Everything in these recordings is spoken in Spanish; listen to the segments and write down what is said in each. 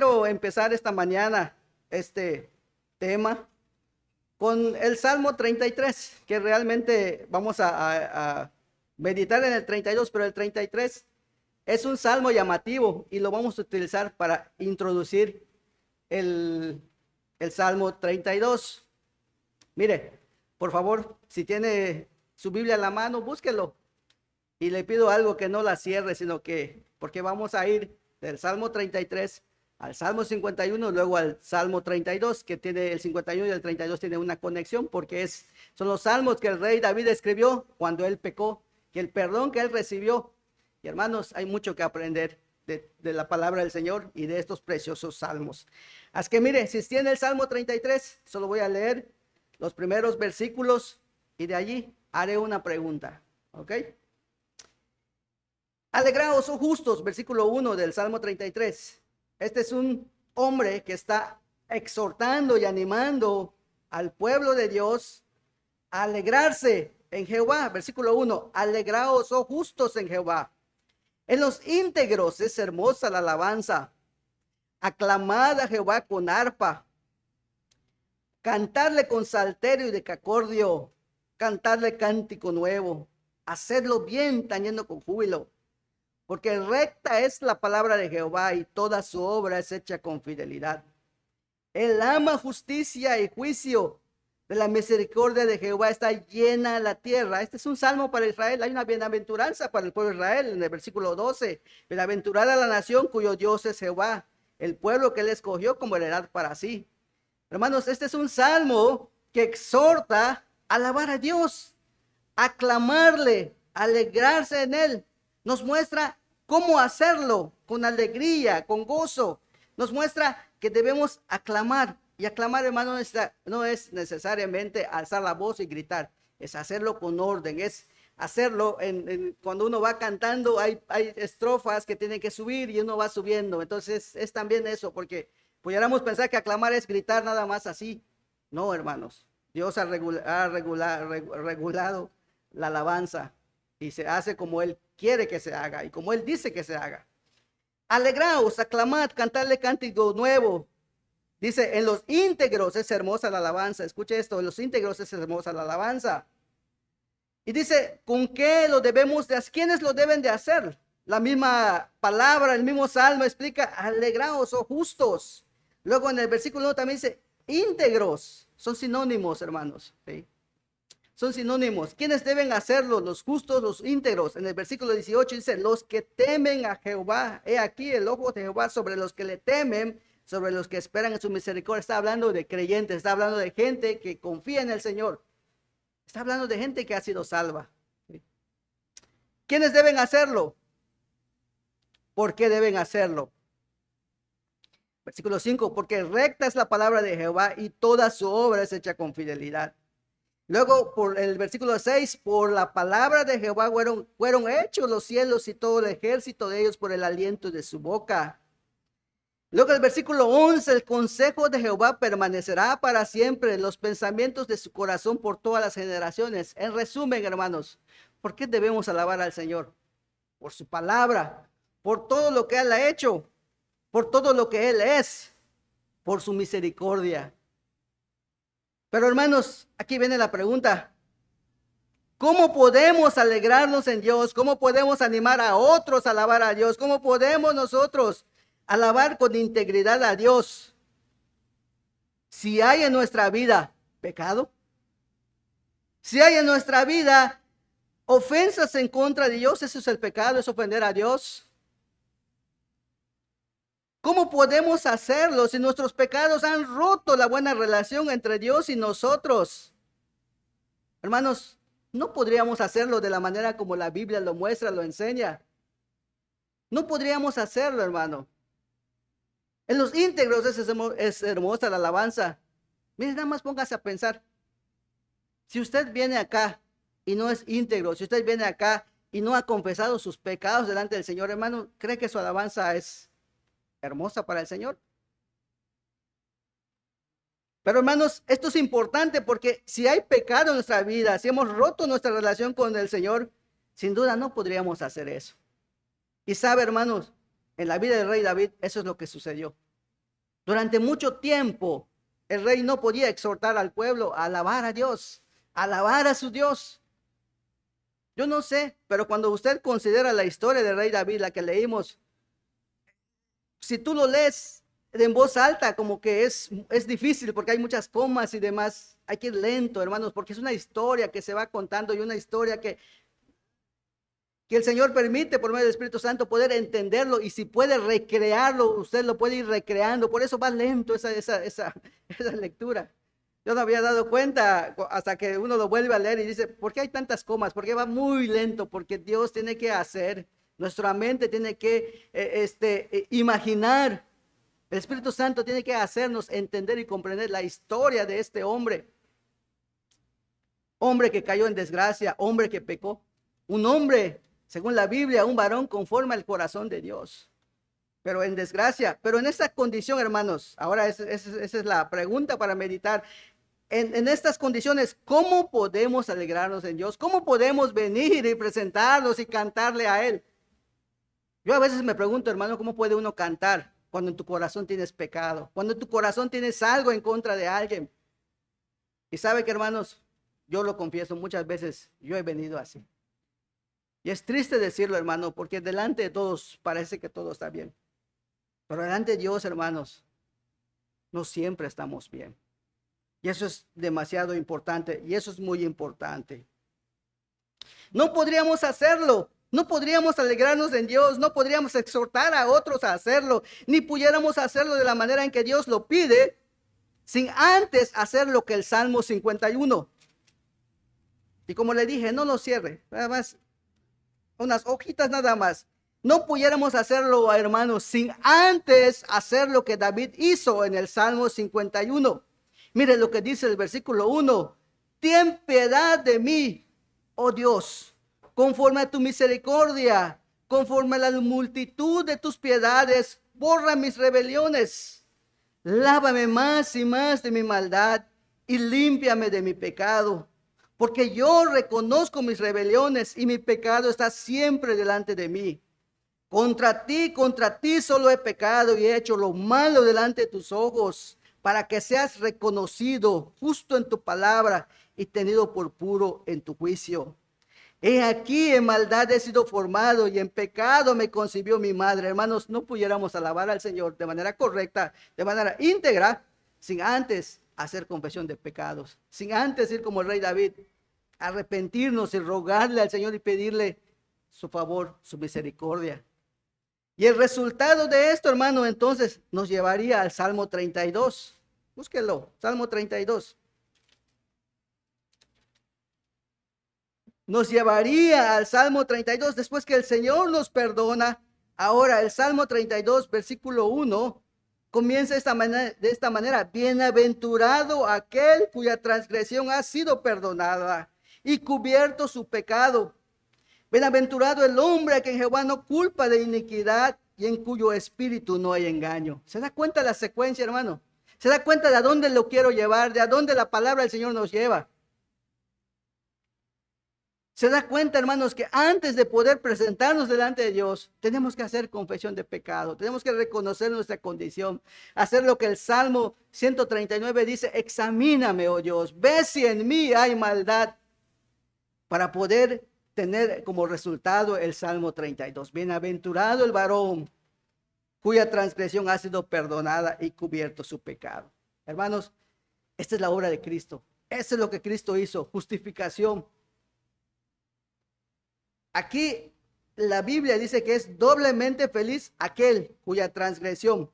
Quiero empezar esta mañana este tema con el Salmo 33, que realmente vamos a meditar en el 32, pero el 33 es un salmo llamativo y lo vamos a utilizar para introducir el, el Salmo 32. Mire, por favor, si tiene su Biblia en la mano, búsquelo. Y le pido algo, que no la cierre, sino que, porque vamos a ir del Salmo 33 al Salmo 51, luego al Salmo 32, que tiene el 51 y el 32 tiene una conexión, porque son los salmos que el rey David escribió cuando él pecó, que el perdón que él recibió. Y hermanos, hay mucho que aprender de la palabra del Señor y de estos preciosos salmos. Así que mire, si tiene el Salmo 33, solo voy a leer los primeros versículos y de allí haré una pregunta, ¿ok? Alegraos, oh justos, versículo 1 del Salmo 33. Este es un hombre que está exhortando y animando al pueblo de Dios a alegrarse en Jehová. Versículo 1, alegraos, oh justos, en Jehová. En los íntegros es hermosa la alabanza. Aclamad a Jehová con arpa. Cantarle con salterio y decacordio. Cantarle cántico nuevo. Hacedlo bien, tañendo con júbilo. Porque recta es la palabra de Jehová y toda su obra es hecha con fidelidad. Él ama justicia y juicio. De la misericordia de Jehová está llena la tierra. Este es un salmo para Israel. Hay una bienaventuranza para el pueblo de Israel en el versículo 12. Bienaventurada la nación cuyo Dios es Jehová, el pueblo que él escogió como heredad para sí. Hermanos, este es un salmo que exhorta a alabar a Dios, a aclamarle, a alegrarse en él. Nos muestra cómo hacerlo con alegría, con gozo. Nos muestra que debemos aclamar. Y aclamar, hermano, no es necesariamente alzar la voz y gritar. Es hacerlo con orden. Es hacerlo cuando uno va cantando. Hay estrofas que tienen que subir y uno va subiendo. Entonces es también eso, porque pudiéramos pensar que aclamar es gritar nada más así. No, hermanos. Dios ha regulado la alabanza y se hace como Él quiere que se haga y como Él dice que se haga. Alegraos, aclamad, cantadle cántico nuevo. Dice, en los íntegros es hermosa la alabanza. Escuche esto, en los íntegros es hermosa la alabanza. Y dice, ¿con qué lo debemos de hacer? ¿Quiénes lo deben de hacer? La misma palabra, el mismo salmo explica, alegraos, oh justos. Luego en el versículo 1 también dice, íntegros. Son sinónimos, hermanos. ¿Sí? Son sinónimos. ¿Quiénes deben hacerlo? Los justos, los íntegros. En el versículo 18 dice, los que temen a Jehová. He aquí el ojo de Jehová sobre los que le temen, sobre los que esperan en su misericordia. Está hablando de creyentes, está hablando de gente que confía en el Señor. Está hablando de gente que ha sido salva. ¿Quiénes deben hacerlo? ¿Por qué deben hacerlo? Versículo 5, porque recta es la palabra de Jehová y toda su obra es hecha con fidelidad. Luego, por el versículo 6, por la palabra de Jehová fueron hechos los cielos y todo el ejército de ellos por el aliento de su boca. Luego el versículo 11, el consejo de Jehová permanecerá para siempre, los pensamientos de su corazón por todas las generaciones. En resumen, hermanos, ¿por qué debemos alabar al Señor? Por su palabra, por todo lo que Él ha hecho, por todo lo que Él es, por su misericordia. Pero hermanos, aquí viene la pregunta. ¿Cómo podemos alegrarnos en Dios? ¿Cómo podemos animar a otros a alabar a Dios? ¿Cómo podemos nosotros alabar con integridad a Dios si hay en nuestra vida pecado? Si hay en nuestra vida ofensas en contra de Dios, eso es el pecado, es ofender a Dios. ¿Cómo podemos hacerlo si nuestros pecados han roto la buena relación entre Dios y nosotros? Hermanos, no podríamos hacerlo de la manera como la Biblia lo muestra, lo enseña. No podríamos hacerlo, hermano. En los íntegros es hermosa la alabanza. Miren, nada más póngase a pensar. Si usted viene acá y no es íntegro, si usted viene acá y no ha confesado sus pecados delante del Señor, hermano, ¿cree que su alabanza es hermosa para el Señor? Pero hermanos, esto es importante porque si hay pecado en nuestra vida, si hemos roto nuestra relación con el Señor, sin duda no podríamos hacer eso. Y sabe, hermanos, en la vida del rey David, eso es lo que sucedió. Durante mucho tiempo, el rey no podía exhortar al pueblo a alabar a Dios, a alabar a su Dios. Yo no sé, pero cuando usted considera la historia del rey David, la que leímos, si tú lo lees en voz alta, como que es difícil porque hay muchas comas y demás. Hay que ir lento, hermanos, porque es una historia que se va contando y una historia que el Señor permite por medio del Espíritu Santo poder entenderlo, y si puede recrearlo, usted lo puede ir recreando. Por eso va lento esa lectura. Yo no había dado cuenta hasta que uno lo vuelve a leer y dice, ¿por qué hay tantas comas? Porque va muy lento, porque Dios tiene que hacer, nuestra mente tiene que imaginar, el Espíritu Santo tiene que hacernos entender y comprender la historia de este hombre que cayó en desgracia, hombre que pecó, un hombre, según la Biblia, un varón conforme al corazón de Dios, pero en desgracia. Pero en esta condición, hermanos, ahora esa es la pregunta para meditar. En estas condiciones, ¿cómo podemos alegrarnos en Dios? ¿Cómo podemos venir y presentarnos y cantarle a Él? Yo a veces me pregunto, hermano, ¿cómo puede uno cantar cuando en tu corazón tienes pecado? Cuando en tu corazón tienes algo en contra de alguien. Y sabe que, hermanos, yo lo confieso, muchas veces yo he venido así. Y es triste decirlo, hermano, porque delante de todos parece que todo está bien. Pero delante de Dios, hermanos, no siempre estamos bien. Y eso es demasiado importante, y eso es muy importante. No podríamos hacerlo, no podríamos alegrarnos en Dios, no podríamos exhortar a otros a hacerlo, ni pudiéramos hacerlo de la manera en que Dios lo pide, sin antes hacer lo que el Salmo 51. Y como le dije, no lo cierre, nada más, unas hojitas nada más. No pudiéramos hacerlo, hermanos, sin antes hacer lo que David hizo en el Salmo 51. Mire lo que dice el versículo 1. Ten piedad de mí, oh Dios, conforme a tu misericordia, conforme a la multitud de tus piedades, borra mis rebeliones. Lávame más y más de mi maldad y límpiame de mi pecado, porque yo reconozco mis rebeliones y mi pecado está siempre delante de mí. Contra ti solo he pecado y he hecho lo malo delante de tus ojos, para que seas reconocido justo en tu palabra y tenido por puro en tu juicio. He aquí, en maldad he sido formado y en pecado me concibió mi madre. Hermanos, no pudiéramos alabar al Señor de manera correcta, de manera íntegra, sin antes hacer confesión de pecados, sin antes ir como el rey David, arrepentirnos y rogarle al Señor y pedirle su favor, su misericordia. Y el resultado de esto, hermano, entonces nos llevaría al Salmo 32. Búsquelo, Salmo 32. Nos llevaría al Salmo 32 después que el Señor nos perdona. Ahora el Salmo 32, versículo 1, comienza de esta manera. Bienaventurado aquel cuya transgresión ha sido perdonada y cubierto su pecado. Bienaventurado el hombre a quien Jehová no culpa de iniquidad y en cuyo espíritu no hay engaño. ¿Se da cuenta la secuencia, hermano? ¿Se da cuenta de a dónde lo quiero llevar? ¿De a dónde la palabra del Señor nos lleva? Se da cuenta, hermanos, que antes de poder presentarnos delante de Dios, tenemos que hacer confesión de pecado, tenemos que reconocer nuestra condición, hacer lo que el Salmo 139 dice: examíname, oh Dios, ve si en mí hay maldad, para poder tener como resultado el Salmo 32. Bienaventurado el varón cuya transgresión ha sido perdonada y cubierto su pecado. Hermanos, esta es la obra de Cristo, eso es lo que Cristo hizo, justificación. Aquí la Biblia dice que es doblemente feliz aquel cuya transgresión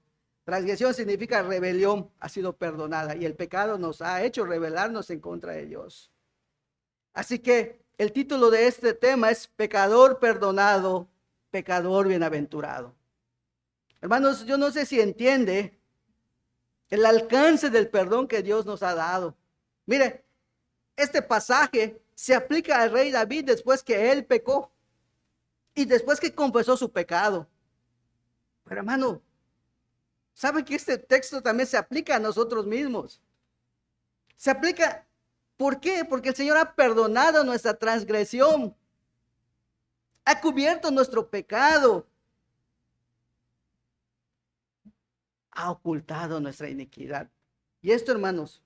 significa rebelión, ha sido perdonada, y el pecado nos ha hecho rebelarnos en contra de Dios. Así que el título de este tema es pecador perdonado, pecador bienaventurado. Hermanos, yo no sé si entiende el alcance del perdón que Dios nos ha dado. Mire, este pasaje se aplica al rey David después que él pecó y después que confesó su pecado. Pero hermano, ¿sabe que este texto también se aplica a nosotros mismos? Se aplica, ¿por qué? Porque el Señor ha perdonado nuestra transgresión, ha cubierto nuestro pecado, ha ocultado nuestra iniquidad. Y esto, hermanos,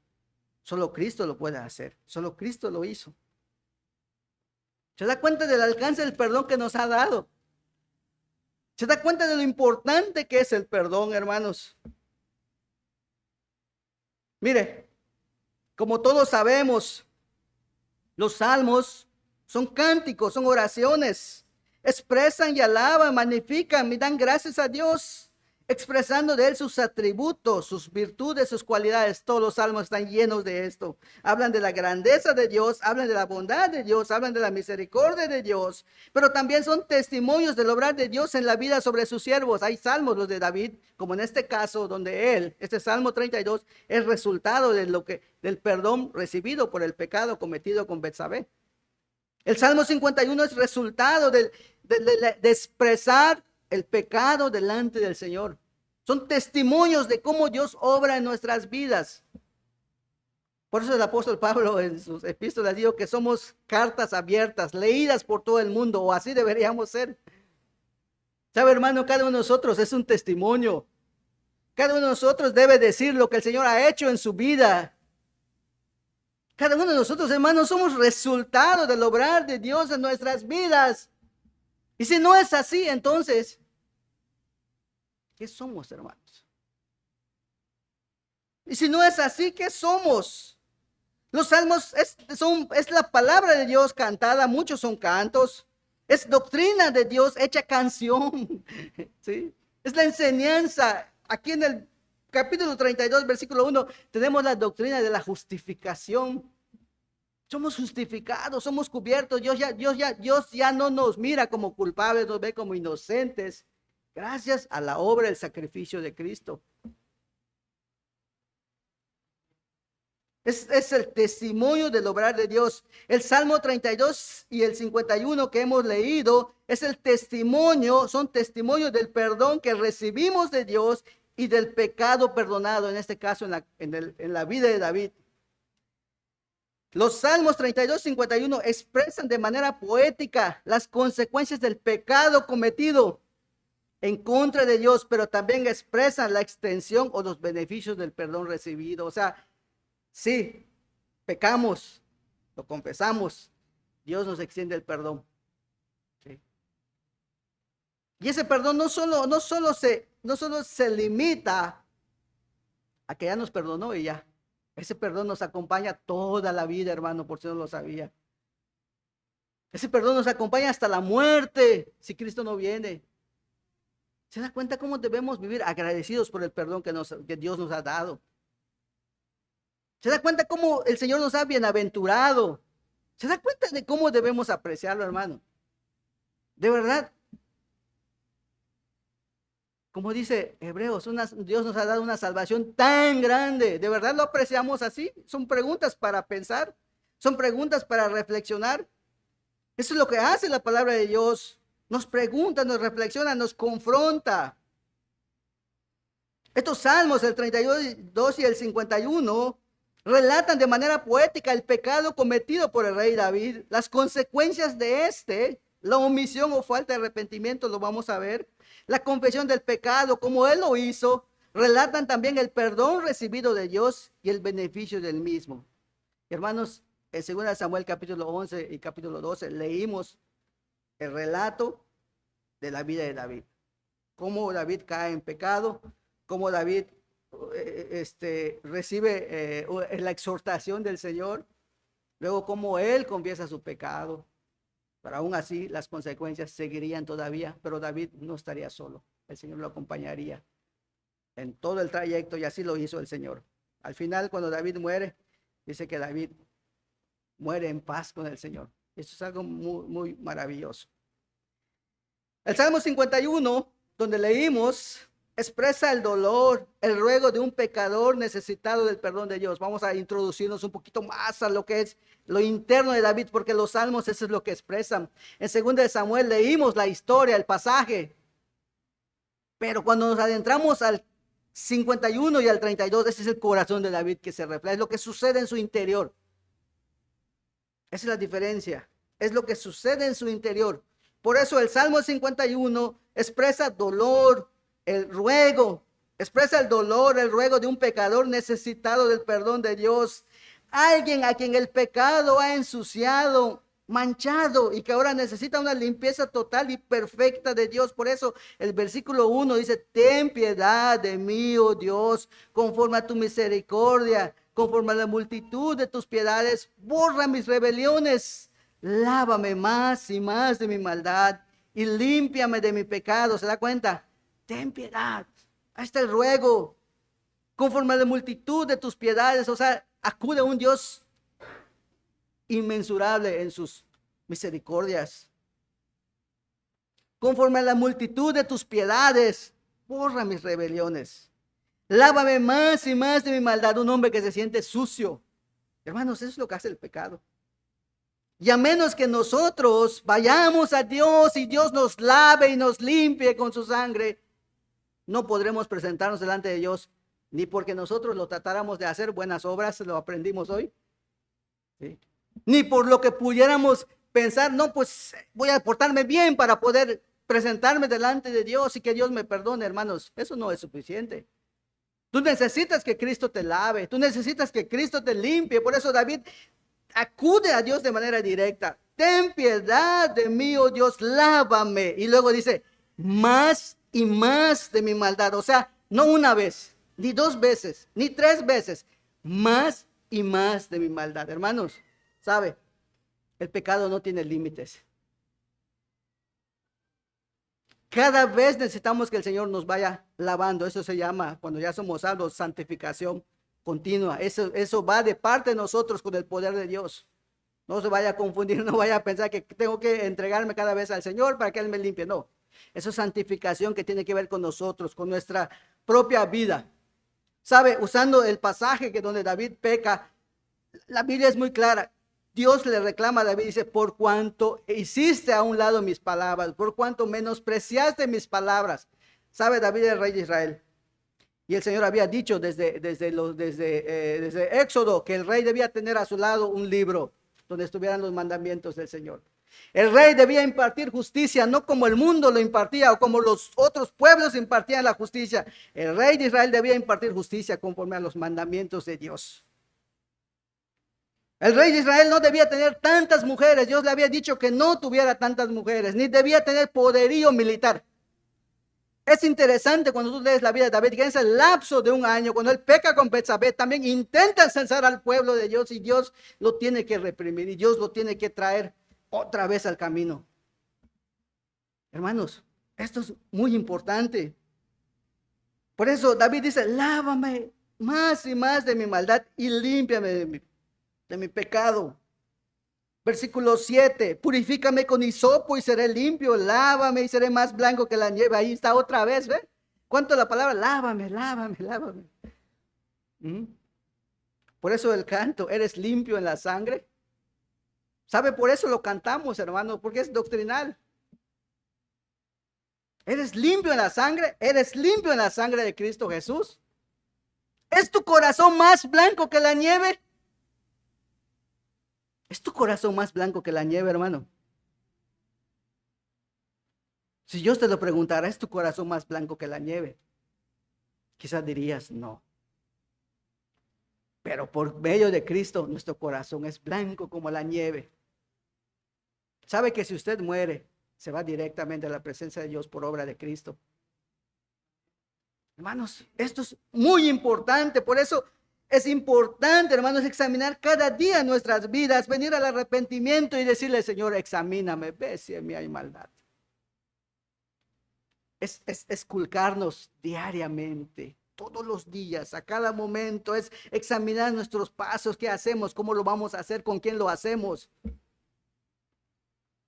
solo Cristo lo puede hacer. Solo Cristo lo hizo. ¿Se da cuenta del alcance del perdón que nos ha dado? ¿Se da cuenta de lo importante que es el perdón, hermanos? Mire, como todos sabemos, los salmos son cánticos, son oraciones. Expresan y alaban, magnifican y dan gracias a Dios, expresando de Él sus atributos, sus virtudes, sus cualidades. Todos los salmos están llenos de esto. Hablan de la grandeza de Dios, hablan de la bondad de Dios, hablan de la misericordia de Dios, pero también son testimonios del obrar de Dios en la vida sobre sus siervos. Hay salmos, los de David, como en este caso, donde él, este Salmo 32, es resultado del perdón recibido por el pecado cometido con Betsabé. El Salmo 51 es resultado de expresar el pecado delante del Señor. Son testimonios de cómo Dios obra en nuestras vidas. Por eso el apóstol Pablo en sus epístolas dijo que somos cartas abiertas, leídas por todo el mundo, o así deberíamos ser. ¿Sabe, hermano? Cada uno de nosotros es un testimonio. Cada uno de nosotros debe decir lo que el Señor ha hecho en su vida. Cada uno de nosotros, hermanos, somos resultado del obrar de Dios en nuestras vidas. Y si no es así, entonces, ¿qué somos, hermanos? Y si no es así, ¿qué somos? Los salmos es la palabra de Dios cantada, muchos son cantos. Es doctrina de Dios hecha canción. ¿Sí? Es la enseñanza. Aquí en el capítulo 32, versículo 1, tenemos la doctrina de la justificación. Somos justificados, somos cubiertos. Dios ya no nos mira como culpables, nos ve como inocentes, gracias a la obra del sacrificio de Cristo. Es el testimonio del obrar de Dios. El Salmo 32 y el 51 que hemos leído es el testimonio, son testimonios del perdón que recibimos de Dios y del pecado perdonado, en este caso en la vida de David. Los Salmos 32 y 51 expresan de manera poética las consecuencias del pecado cometido en contra de Dios, pero también expresan la extensión o los beneficios del perdón recibido. O sea, sí, pecamos, lo confesamos, Dios nos extiende el perdón. ¿Sí? Y ese perdón no solo se limita a que ya nos perdonó y ya. Ese perdón nos acompaña toda la vida, hermano, por si no lo sabía. Ese perdón nos acompaña hasta la muerte, si Cristo no viene. ¿Se da cuenta cómo debemos vivir agradecidos por el perdón que Dios nos ha dado? ¿Se da cuenta cómo el Señor nos ha bienaventurado? ¿Se da cuenta de cómo debemos apreciarlo, hermano? De verdad. Como dice Hebreos, Dios nos ha dado una salvación tan grande. ¿De verdad lo apreciamos así? Son preguntas para pensar. Son preguntas para reflexionar. Eso es lo que hace la palabra de Dios. Nos pregunta, nos reflexiona, nos confronta. Estos salmos, el 32 y el 51, relatan de manera poética el pecado cometido por el rey David, las consecuencias de la omisión o falta de arrepentimiento, lo vamos a ver, la confesión del pecado, como él lo hizo, relatan también el perdón recibido de Dios y el beneficio del mismo. Hermanos, en 2 Samuel capítulo 11 y capítulo 12 leímos el relato de la vida de David, cómo David cae en pecado, cómo David recibe la exhortación del Señor, luego cómo él confiesa su pecado, pero aún así las consecuencias seguirían todavía, pero David no estaría solo, el Señor lo acompañaría en todo el trayecto y así lo hizo el Señor. Al final, cuando David muere, dice que David muere en paz con el Señor. Eso es algo muy, muy maravilloso. El Salmo 51, donde leímos, expresa el dolor, el ruego de un pecador necesitado del perdón de Dios. Vamos a introducirnos un poquito más a lo que es lo interno de David, porque los salmos eso es lo que expresan. En 2 Samuel leímos la historia, el pasaje, pero cuando nos adentramos al 51 y al 32, ese es el corazón de David que se refleja, es lo que sucede en su interior. Esa es la diferencia, es lo que sucede en su interior. Por eso el Salmo 51 expresa dolor, el ruego Expresa el dolor, el ruego de un pecador necesitado del perdón de Dios. Alguien a quien el pecado ha ensuciado, manchado y que ahora necesita una limpieza total y perfecta de Dios. Por eso el versículo 1 dice: ten piedad de mí, oh Dios, conforme a tu misericordia, conforme a la multitud de tus piedades, borra mis rebeliones, lávame más y más de mi maldad y límpiame de mi pecado. ¿Se da cuenta? Ten piedad. Ahí está el ruego, conforme a la multitud de tus piedades. O sea, acude a un Dios inmensurable en sus misericordias. Conforme a la multitud de tus piedades, borra mis rebeliones. Lávame más y más de mi maldad. Un hombre que se siente sucio. Hermanos, eso es lo que hace el pecado. Y a menos que nosotros vayamos a Dios y Dios nos lave y nos limpie con su sangre, no podremos presentarnos delante de Dios, ni porque nosotros lo tratáramos de hacer buenas obras, lo aprendimos hoy, ¿sí? Ni por lo que pudiéramos pensar, no, pues voy a portarme bien para poder presentarme delante de Dios y que Dios me perdone. Hermanos, eso no es suficiente. Tú necesitas que Cristo te lave, tú necesitas que Cristo te limpie. Por eso David acude a Dios de manera directa. Ten piedad de mí, oh Dios, lávame. Y luego dice, más y más de mi maldad. O sea, no una vez, ni dos veces, ni tres veces, más y más de mi maldad. Hermanos, ¿sabe? El pecado no tiene límites. Cada vez necesitamos que el Señor nos vaya lavando. Eso se llama, cuando ya somos salvos, santificación continua. Eso va de parte de nosotros con el poder de Dios. No se vaya a confundir, no vaya a pensar que tengo que entregarme cada vez al Señor para que Él me limpie. No, eso es santificación que tiene que ver con nosotros, con nuestra propia vida. ¿Sabe? Usando el pasaje que donde David peca, la Biblia es muy clara. Dios le reclama a David, dice, por cuanto hiciste a un lado mis palabras, por cuanto menospreciaste mis palabras. ¿Sabe? David es el rey de Israel. Y el Señor había dicho desde Éxodo que el rey debía tener a su lado un libro donde estuvieran los mandamientos del Señor. El rey debía impartir justicia, no como el mundo lo impartía o como los otros pueblos impartían la justicia. El rey de Israel debía impartir justicia conforme a los mandamientos de Dios. El rey de Israel no debía tener tantas mujeres. Dios le había dicho que no tuviera tantas mujeres, ni debía tener poderío militar. Es interesante cuando tú lees la vida de David, que en ese lapso de un año, cuando él peca con Betsabé, también intenta censar al pueblo de Dios y Dios lo tiene que reprimir y Dios lo tiene que traer otra vez al camino. Hermanos, esto es muy importante. Por eso David dice, lávame más y más de mi maldad y límpiame de mi pecado. Versículo 7, purifícame con hisopo y seré limpio, lávame y seré más blanco que la nieve. Ahí está otra vez, ¿ve? ¿Cuánto la palabra? Lávame, lávame, lávame. Por eso el canto, eres limpio en la sangre. ¿Sabe? Por eso lo cantamos, hermano, porque es doctrinal. Eres limpio en la sangre, eres limpio en la sangre de Cristo Jesús. ¿Es tu corazón más blanco que la nieve? ¿Es tu corazón más blanco que la nieve, hermano? Si yo te lo preguntara, ¿es tu corazón más blanco que la nieve? Quizás dirías no. Pero por medio de Cristo, nuestro corazón es blanco como la nieve. ¿Sabe que si usted muere, se va directamente a la presencia de Dios por obra de Cristo? Hermanos, esto es muy importante, por eso es importante, hermanos, examinar cada día nuestras vidas, venir al arrepentimiento y decirle, Señor, examíname, ve si en mí hay maldad. Es esculcarnos diariamente, todos los días, a cada momento, es examinar nuestros pasos, qué hacemos, cómo lo vamos a hacer, con quién lo hacemos.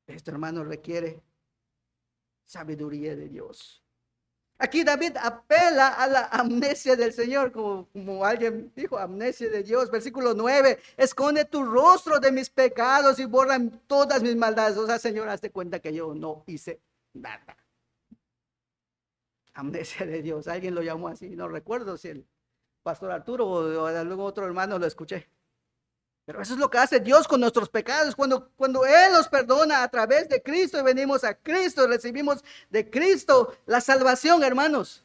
Esto, hermano, requiere sabiduría de Dios. Aquí David apela a la amnesia del Señor, como alguien dijo, amnesia de Dios. Versículo 9, esconde tu rostro de mis pecados y borra todas mis maldades. O sea, Señor, hazte cuenta que yo no hice nada. Amnesia de Dios, alguien lo llamó así, no recuerdo si el pastor Arturo o algún otro hermano lo escuché. Pero eso es lo que hace Dios con nuestros pecados. Cuando Él nos perdona a través de Cristo y venimos a Cristo, recibimos de Cristo la salvación, hermanos.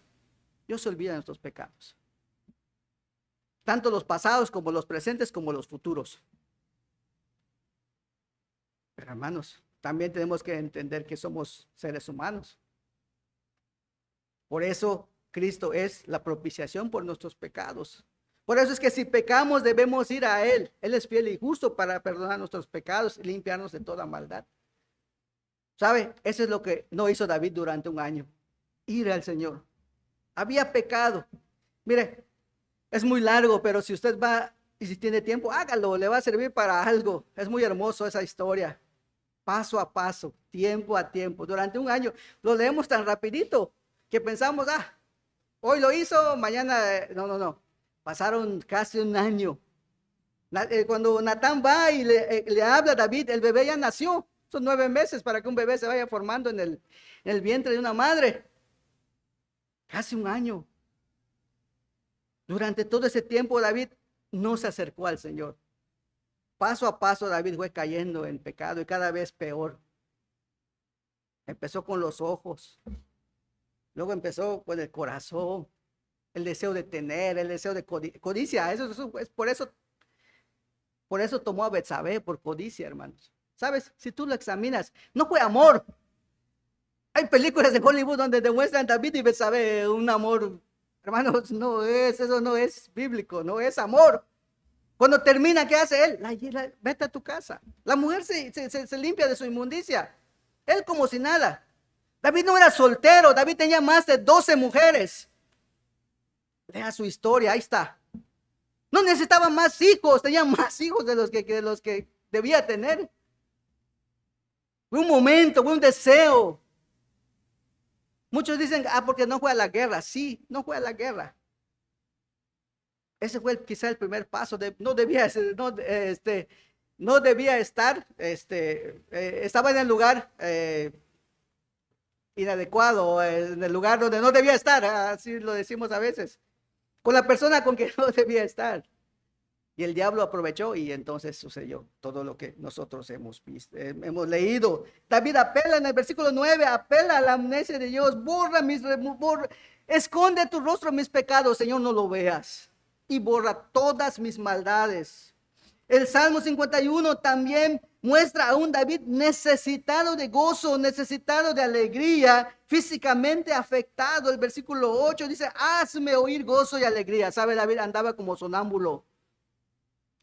Dios se olvida de nuestros pecados. Tanto los pasados como los presentes como los futuros. Pero hermanos, también tenemos que entender que somos seres humanos. Por eso Cristo es la propiciación por nuestros pecados. Por eso es que si pecamos debemos ir a Él. Él es fiel y justo para perdonar nuestros pecados y limpiarnos de toda maldad. ¿Sabe? Eso es lo que no hizo David durante un año. Ir al Señor. Había pecado. Mire, es muy largo, pero si usted va y si tiene tiempo, hágalo. Le va a servir para algo. Es muy hermoso esa historia. Paso a paso, tiempo a tiempo. Durante un año lo leemos tan rapidito que pensamos, hoy lo hizo, mañana, no. Pasaron casi un año. Cuando Natán va y le habla a David, el bebé ya nació. Son 9 meses para que un bebé se vaya formando en el vientre de una madre. Casi un año. Durante todo ese tiempo David no se acercó al Señor. Paso a paso David fue cayendo en pecado y cada vez peor. Empezó con los ojos. Luego empezó con el corazón. El deseo de tener, el deseo de codicia. Eso es por eso tomó a Betsabé, por codicia, hermanos. ¿Sabes? Si tú lo examinas, no fue amor. Hay películas de Hollywood donde demuestran David y Betsabé un amor. Hermanos, eso no es bíblico, no es amor. Cuando termina, ¿qué hace él? Vete a tu casa. La mujer se limpia de su inmundicia. Él como si nada. David no era soltero, David tenía más de 12 mujeres. Lea su historia, ahí está. No necesitaba más hijos, tenía más hijos de los que debía tener. Fue un momento, fue un deseo. Muchos dicen, porque no fue a la guerra. Sí, no fue a la guerra. Ese fue quizá el primer paso. No debía estar, estaba en el lugar inadecuado, en el lugar donde no debía estar, así lo decimos a veces, con la persona con que no debía estar. Y el diablo aprovechó y entonces sucedió todo lo que nosotros hemos visto, hemos leído. David apela en el versículo 9, apela a la amnesia de Dios, esconde tu rostro mis pecados, Señor, no lo veas, y borra todas mis maldades. El Salmo 51 también muestra a un David necesitado de gozo, necesitado de alegría, físicamente afectado. El versículo 8 dice, hazme oír gozo y alegría. ¿Sabe? David andaba como sonámbulo.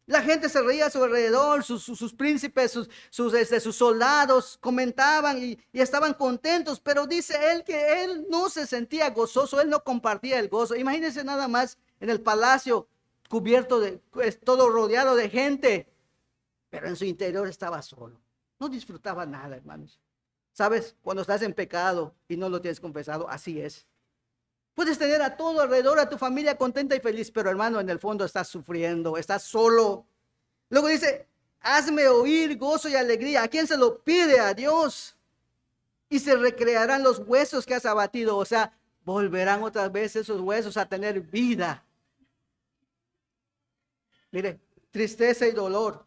La gente se reía a su alrededor, sus príncipes, sus soldados comentaban y estaban contentos, pero dice él que él no se sentía gozoso, él no compartía el gozo. Imagínense nada más en el palacio cubierto todo rodeado de gente, pero en su interior estaba solo. No disfrutaba nada, hermanos. ¿Sabes? Cuando estás en pecado y no lo tienes confesado, así es. Puedes tener a todo alrededor, a tu familia contenta y feliz, pero hermano, en el fondo estás sufriendo, estás solo. Luego dice, hazme oír gozo y alegría. ¿A quién se lo pide? A Dios. Y se recrearán los huesos que has abatido. O sea, volverán otras veces esos huesos a tener vida. Mire, tristeza y dolor.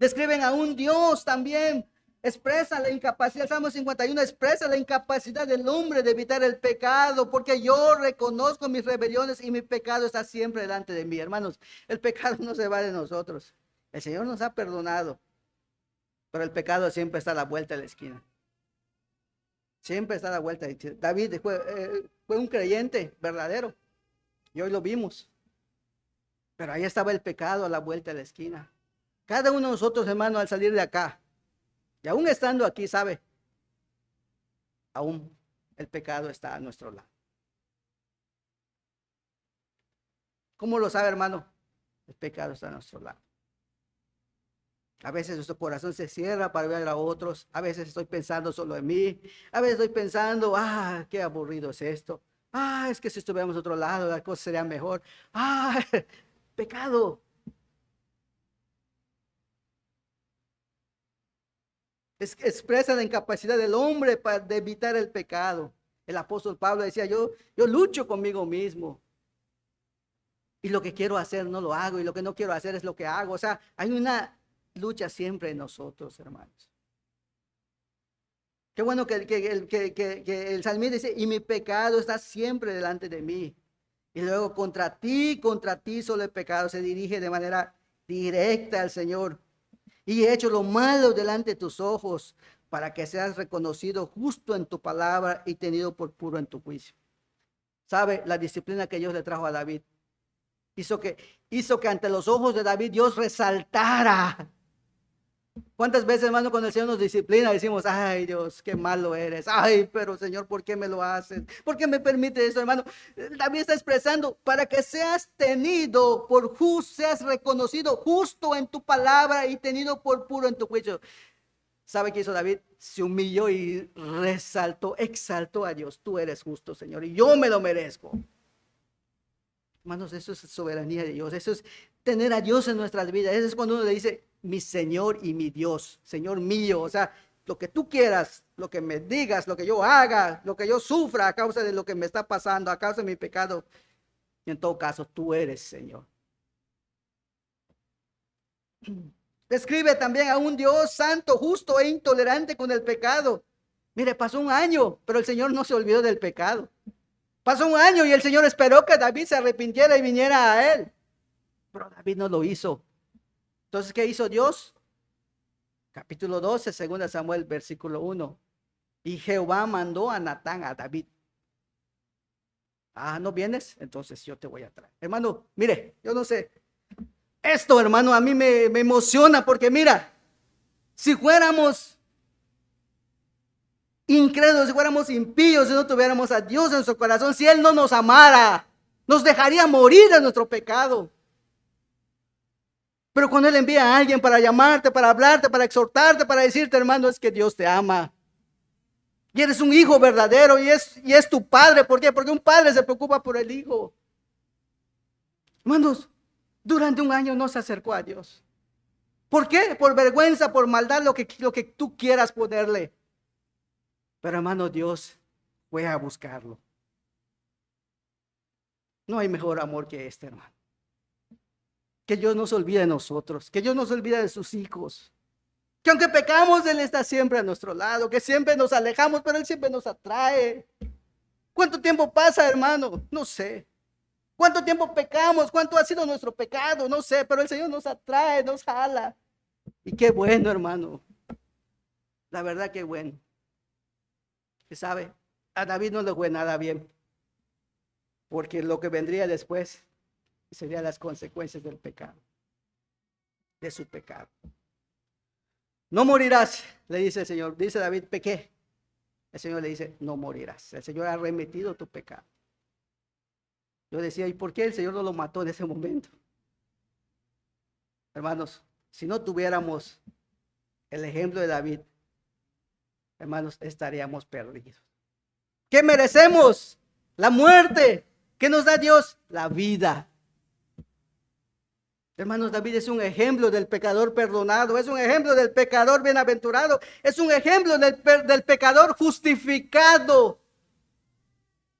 Describen a un Dios también. Expresa la incapacidad, Salmo 51 expresa la incapacidad del hombre de evitar el pecado, porque yo reconozco mis rebeliones y mi pecado está siempre delante de mí. Hermanos, el pecado no se va de nosotros. El Señor nos ha perdonado, pero el pecado siempre está a la vuelta de la esquina. Siempre está a la vuelta. David fue un creyente verdadero y hoy lo vimos, pero ahí estaba el pecado a la vuelta de la esquina. Cada uno de nosotros, hermanos, al salir de acá, y aún estando aquí, ¿sabe? Aún el pecado está a nuestro lado. ¿Cómo lo sabe, hermano? El pecado está a nuestro lado. A veces nuestro corazón se cierra para ver a otros. A veces estoy pensando solo en mí. A veces estoy pensando, qué aburrido es esto. Es que si estuviéramos a otro lado, la cosa sería mejor. Pecado. Expresa la incapacidad del hombre de evitar el pecado. El apóstol Pablo decía, yo lucho conmigo mismo. Y lo que quiero hacer no lo hago. Y lo que no quiero hacer es lo que hago. O sea, hay una lucha siempre en nosotros, hermanos. Qué bueno que el salmista dice, y mi pecado está siempre delante de mí. Y luego contra ti solo el pecado. Se dirige de manera directa al Señor. Y he hecho lo malo delante de tus ojos, para que seas reconocido justo en tu palabra y tenido por puro en tu juicio. ¿Sabe? La disciplina que Dios le trajo a David hizo que ante los ojos de David Dios resaltara. ¿Cuántas veces, hermano, cuando el Señor nos disciplina decimos, ay Dios, qué malo eres? Ay, pero Señor, ¿por qué me lo haces? ¿Por qué me permite eso, hermano? David está expresando para que seas tenido por justo, seas reconocido justo en tu palabra y tenido por puro en tu juicio. ¿Sabe qué hizo David? Se humilló y resaltó, exaltó a Dios. Tú eres justo, Señor, y yo me lo merezco. Hermanos, eso es soberanía de Dios. Eso es tener a Dios en nuestras vidas. Eso es cuando uno le dice, mi Señor y mi Dios, Señor mío. O sea, lo que tú quieras, lo que me digas, lo que yo haga, lo que yo sufra a causa de lo que me está pasando, a causa de mi pecado. Y en todo caso, tú eres Señor. Describe también a un Dios santo, justo e intolerante con el pecado. Mire, pasó un año, pero el Señor no se olvidó del pecado. Pasó un año y el Señor esperó que David se arrepintiera y viniera a él. Pero David no lo hizo. Entonces, ¿qué hizo Dios? Capítulo 12, 2 Samuel, versículo 1. Y Jehová mandó a Natán a David. Ah, ¿no vienes? Entonces yo te voy a traer. Hermano, mire, yo no sé. Esto, hermano, a mí me emociona porque mira, si fuéramos incrédulos, si fuéramos impíos, si no tuviéramos a Dios en nuestro corazón, si Él no nos amara, nos dejaría morir en nuestro pecado. Pero cuando Él envía a alguien para llamarte, para hablarte, para exhortarte, para decirte, hermano, es que Dios te ama. Y eres un hijo verdadero y es tu padre. ¿Por qué? Porque un padre se preocupa por el hijo. Hermanos, durante un año no se acercó a Dios. ¿Por qué? Por vergüenza, por maldad, lo que tú quieras ponerle. Pero hermano, Dios fue a buscarlo. No hay mejor amor que este, hermano. Que Dios no se olvide de nosotros, que Dios no se olvide de sus hijos. Que aunque pecamos, Él está siempre a nuestro lado, que siempre nos alejamos, pero Él siempre nos atrae. ¿Cuánto tiempo pasa, hermano? No sé. ¿Cuánto tiempo pecamos? ¿Cuánto ha sido nuestro pecado? No sé, pero el Señor nos atrae, nos jala. Y qué bueno, hermano. La verdad que bueno. ¿Sabe? A David no le fue nada bien, porque lo que vendría después serían las consecuencias del pecado, de su pecado. No morirás, le dice el Señor. Dice David, pequé. El Señor le dice, no morirás. El Señor ha remitido tu pecado. Yo decía, ¿y por qué el Señor no lo mató en ese momento? Hermanos, si no tuviéramos el ejemplo de David, hermanos, estaríamos perdidos. ¿Qué merecemos? La muerte. ¿Qué nos da Dios? La vida. Hermanos, David es un ejemplo del pecador perdonado, es un ejemplo del pecador bienaventurado, es un ejemplo del pecador justificado.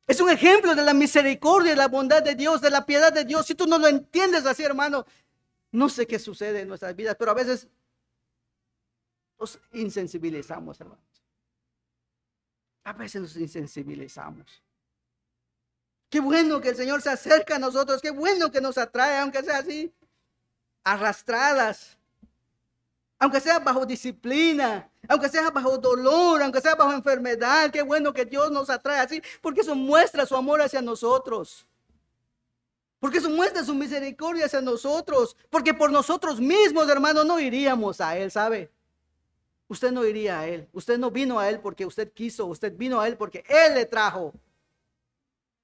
Es un ejemplo de la misericordia y la bondad de Dios, de la piedad de Dios. Si tú no lo entiendes así, hermano, no sé qué sucede en nuestras vidas, pero a veces nos insensibilizamos, hermanos. A veces nos insensibilizamos. Qué bueno que el Señor se acerca a nosotros, qué bueno que nos atrae, aunque sea así, arrastradas, aunque sea bajo disciplina, aunque sea bajo dolor, aunque sea bajo enfermedad. Qué bueno que Dios nos atrae así, porque eso muestra su amor hacia nosotros, porque eso muestra su misericordia hacia nosotros, porque por nosotros mismos, hermano, no iríamos a Él, ¿sabe? Usted no iría a Él, usted no vino a Él porque usted quiso, usted vino a Él porque Él le trajo.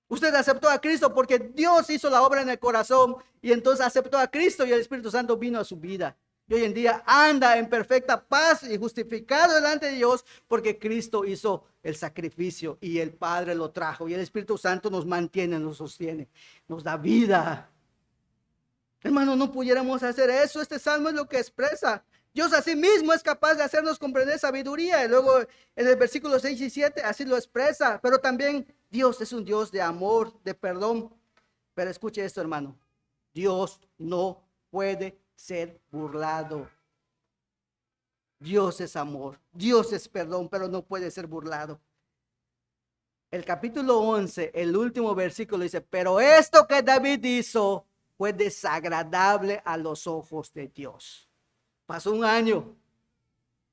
Usted aceptó a Cristo porque Dios hizo la obra en el corazón y entonces aceptó a Cristo y el Espíritu Santo vino a su vida. Y hoy en día anda en perfecta paz y justificado delante de Dios porque Cristo hizo el sacrificio y el Padre lo trajo y el Espíritu Santo nos mantiene, nos sostiene, nos da vida. Hermano, no pudiéramos hacer eso. Este salmo es lo que expresa. Dios así mismo es capaz de hacernos comprender sabiduría. Y luego en el versículo 6 y 7 así lo expresa. Pero también Dios es un Dios de amor, de perdón. Pero escuche esto, hermano. Dios no puede ser burlado. Dios es amor, Dios es perdón, pero no puede ser burlado. El capítulo 11, el último versículo dice, pero esto que David hizo fue desagradable a los ojos de Dios. Pasó un año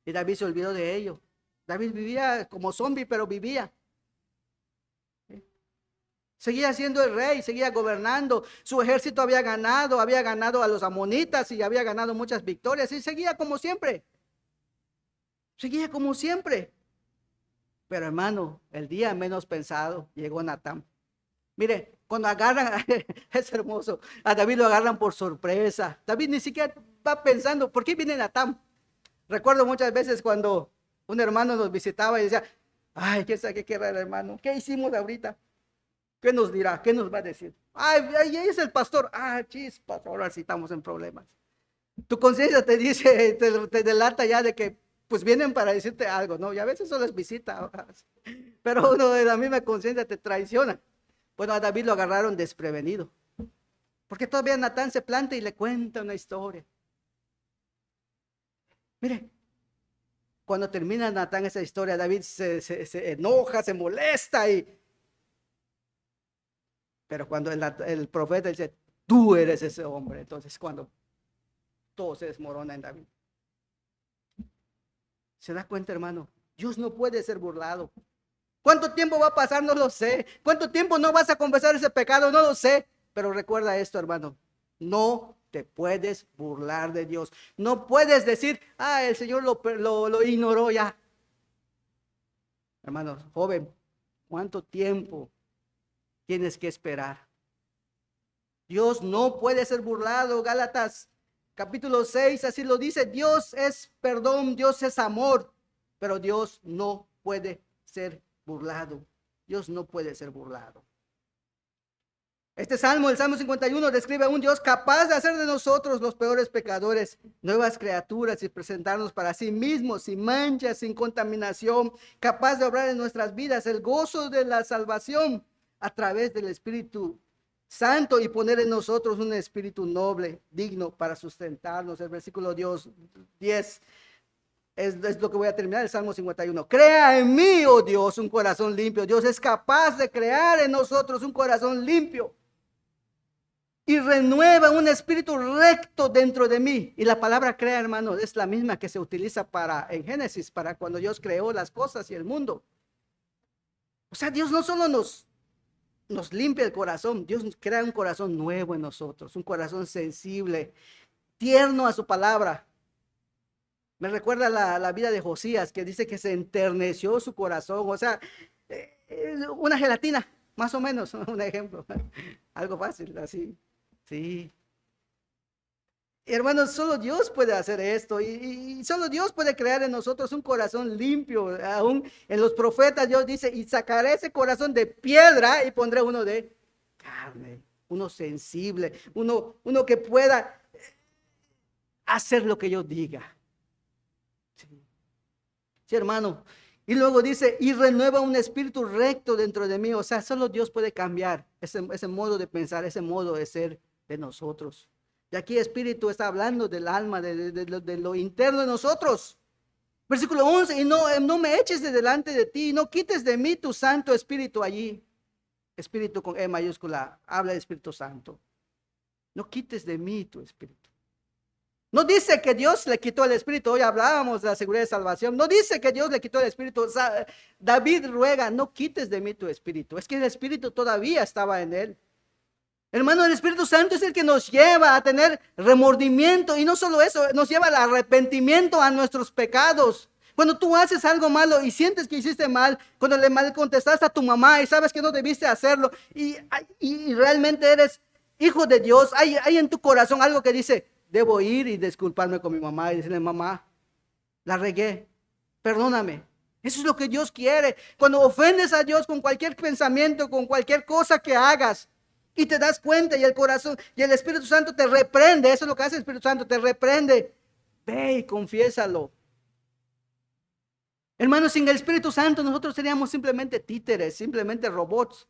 y David se olvidó de ello. David vivía como zombie, pero vivía. Seguía siendo el rey, seguía gobernando. Su ejército había ganado a los amonitas y había ganado muchas victorias y seguía como siempre. Seguía como siempre. Pero hermano, el día menos pensado llegó Natán. Mire, cuando agarran, es hermoso, a David lo agarran por sorpresa. David ni siquiera va pensando, ¿por qué viene Natán? Recuerdo muchas veces cuando un hermano nos visitaba y decía, ay, ¿qué sabe qué querrá el hermano? ¿Qué hicimos ahorita? ¿Qué nos dirá? ¿Qué nos va a decir? Ay, ahí es el pastor. Ah, chispas, ahora sí estamos en problemas. Tu conciencia te dice, te delata ya de que pues vienen para decirte algo, ¿no? Y a veces solo es visita, pero uno de la misma conciencia te traiciona. Bueno, a David lo agarraron desprevenido, porque todavía Natán se planta y le cuenta una historia. Mire, cuando termina Natán esa historia, David se enoja, se molesta, pero cuando el profeta dice, tú eres ese hombre, entonces cuando todo se desmorona en David. ¿Se da cuenta, hermano? Dios no puede ser burlado. ¿Cuánto tiempo va a pasar? No lo sé. ¿Cuánto tiempo no vas a confesar ese pecado? No lo sé. Pero recuerda esto, hermano. No te puedes burlar de Dios. No puedes decir, el Señor lo ignoró ya. Hermano, joven, ¿cuánto tiempo tienes que esperar? Dios no puede ser burlado. Gálatas capítulo 6, así lo dice. Dios es perdón, Dios es amor. Pero Dios no puede ser burlado. Dios no puede ser burlado. Este salmo, el Salmo 51, describe a un Dios capaz de hacer de nosotros, los peores pecadores, nuevas criaturas y presentarnos para sí mismos, sin mancha, sin contaminación, capaz de obrar en nuestras vidas el gozo de la salvación a través del Espíritu Santo y poner en nosotros un espíritu noble, digno para sustentarnos. El versículo 10 es lo que voy a terminar, el Salmo 51. Crea en mí, oh Dios, un corazón limpio. Dios es capaz de crear en nosotros un corazón limpio y renueva un espíritu recto dentro de mí. Y la palabra crea, hermano, es la misma que se utiliza en Génesis, para cuando Dios creó las cosas y el mundo. O sea, Dios no solo nos limpia el corazón, Dios crea un corazón nuevo en nosotros, un corazón sensible, tierno a su palabra. Me recuerda la vida de Josías, que dice que se enterneció su corazón, o sea, una gelatina, más o menos, un ejemplo, algo fácil, así, sí. Hermanos, solo Dios puede hacer esto y solo Dios puede crear en nosotros un corazón limpio. Aún en los profetas Dios dice, y sacaré ese corazón de piedra y pondré uno de carne, uno sensible, uno que pueda hacer lo que yo diga. Sí, sí, hermano. Y luego dice, y renueva un espíritu recto dentro de mí. O sea, solo Dios puede cambiar ese modo de pensar, ese modo de ser de nosotros. Y aquí espíritu está hablando del alma, de lo interno de nosotros. Versículo 11, y no me eches de delante de ti, no quites de mí tu Santo Espíritu allí. Espíritu con E mayúscula, habla de Espíritu Santo. No quites de mí tu Espíritu. No dice que Dios le quitó el Espíritu. Hoy hablábamos de la seguridad de salvación. No dice que Dios le quitó el Espíritu. David ruega, no quites de mí tu Espíritu. Es que el Espíritu todavía estaba en él. Hermano, el Espíritu Santo es el que nos lleva a tener remordimiento. Y no solo eso, nos lleva al arrepentimiento a nuestros pecados. Cuando tú haces algo malo y sientes que hiciste mal, cuando le mal contestaste a tu mamá y sabes que no debiste hacerlo, y realmente eres hijo de Dios, hay en tu corazón algo que dice, debo ir y disculparme con mi mamá y decirle, mamá, la regué, perdóname. Eso es lo que Dios quiere. Cuando ofendes a Dios con cualquier pensamiento, con cualquier cosa que hagas, y te das cuenta y el corazón y el Espíritu Santo te reprende, eso es lo que hace el Espíritu Santo, te reprende. Ve y confiésalo. Hermanos, sin el Espíritu Santo nosotros seríamos simplemente títeres, simplemente robots.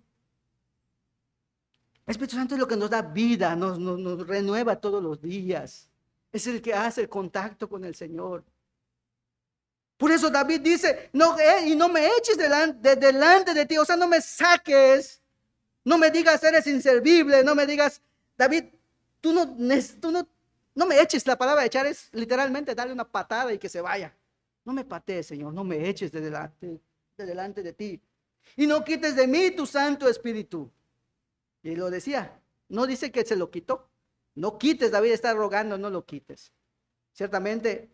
El Espíritu Santo es lo que nos da vida, nos renueva todos los días. Es el que hace el contacto con el Señor. Por eso David dice, no, y no me eches delante de ti, o sea, no me saques, no me digas eres inservible, no me digas, David, no me eches. La palabra echar es literalmente darle una patada y que se vaya. No me patees, Señor, no me eches delante de ti. Y no quites de mí tu Santo Espíritu. Y lo decía, no dice que se lo quitó. No quites, David está rogando, no lo quites. Ciertamente,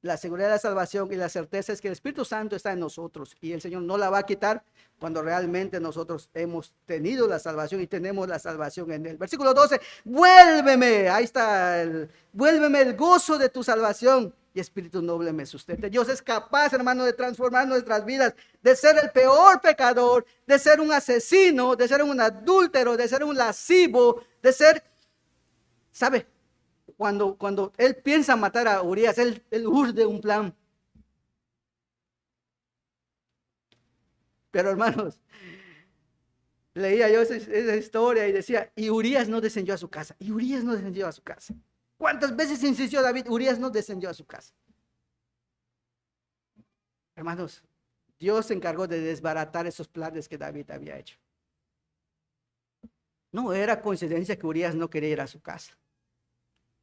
la seguridad de la salvación y la certeza es que el Espíritu Santo está en nosotros y el Señor no la va a quitar cuando realmente nosotros hemos tenido la salvación y tenemos la salvación en Él. Versículo 12, vuélveme, ahí está, vuélveme el gozo de tu salvación y espíritu noble me sustente. Dios es capaz, hermano, de transformar nuestras vidas, de ser el peor pecador, de ser un asesino, de ser un adúltero, de ser un lascivo, de ser, ¿sabe? Cuando él piensa matar a Urías, él urde un plan. Pero hermanos, leía yo esa historia y decía, y Urías no descendió a su casa. Y Urías no descendió a su casa. ¿Cuántas veces insistió David? Urías no descendió a su casa. Hermanos, Dios se encargó de desbaratar esos planes que David había hecho. No era coincidencia que Urías no quería ir a su casa.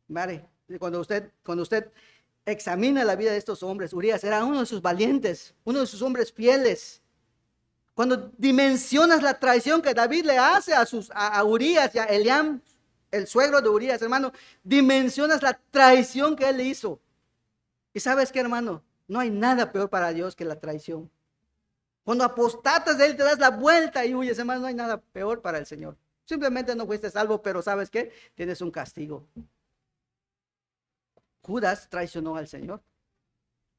Vale, cuando usted examina la vida de estos hombres, Urías era uno de sus valientes, uno de sus hombres fieles. Cuando dimensionas la traición que David le hace a Urías y a Eliam, el suegro de Urías, hermano, dimensionas la traición que él hizo. Y sabes qué, hermano, no hay nada peor para Dios que la traición. Cuando apostatas de él, te das la vuelta y huyes, hermano, no hay nada peor para el Señor. Simplemente no fuiste salvo, pero ¿sabes qué? Tienes un castigo. Judas traicionó al Señor.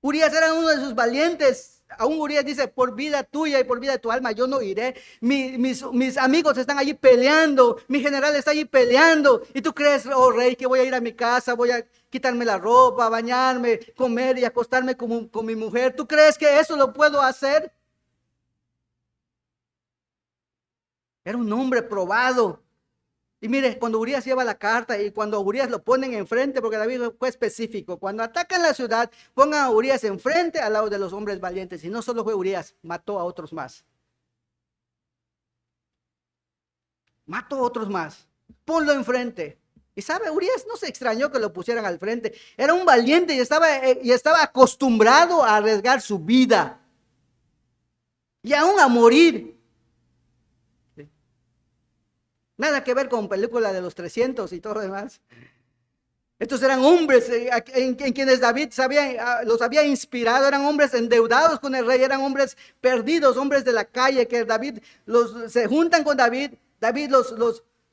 Urías era uno de sus valientes. Aún Urías dice, por vida tuya y por vida de tu alma, yo no iré. Mis amigos están allí peleando, mi general está allí peleando. Y tú crees, oh rey, que voy a ir a mi casa, voy a quitarme la ropa, bañarme, comer y acostarme con mi mujer. ¿Tú crees que eso lo puedo hacer? Era un hombre probado. Y mire, cuando Urías lleva la carta y cuando a Urías lo ponen enfrente, porque David fue específico, cuando atacan la ciudad, pongan a Urías enfrente al lado de los hombres valientes. Y no solo fue Urías, mató a otros más. Mató a otros más. Ponlo enfrente. Y sabe, Urías no se extrañó que lo pusieran al frente. Era un valiente y estaba acostumbrado a arriesgar su vida. Y aún a morir. Nada que ver con película de los 300 y todo lo demás. Estos eran hombres en quienes David los había inspirado, eran hombres endeudados con el rey, eran hombres perdidos, hombres de la calle, que David se juntan con David, David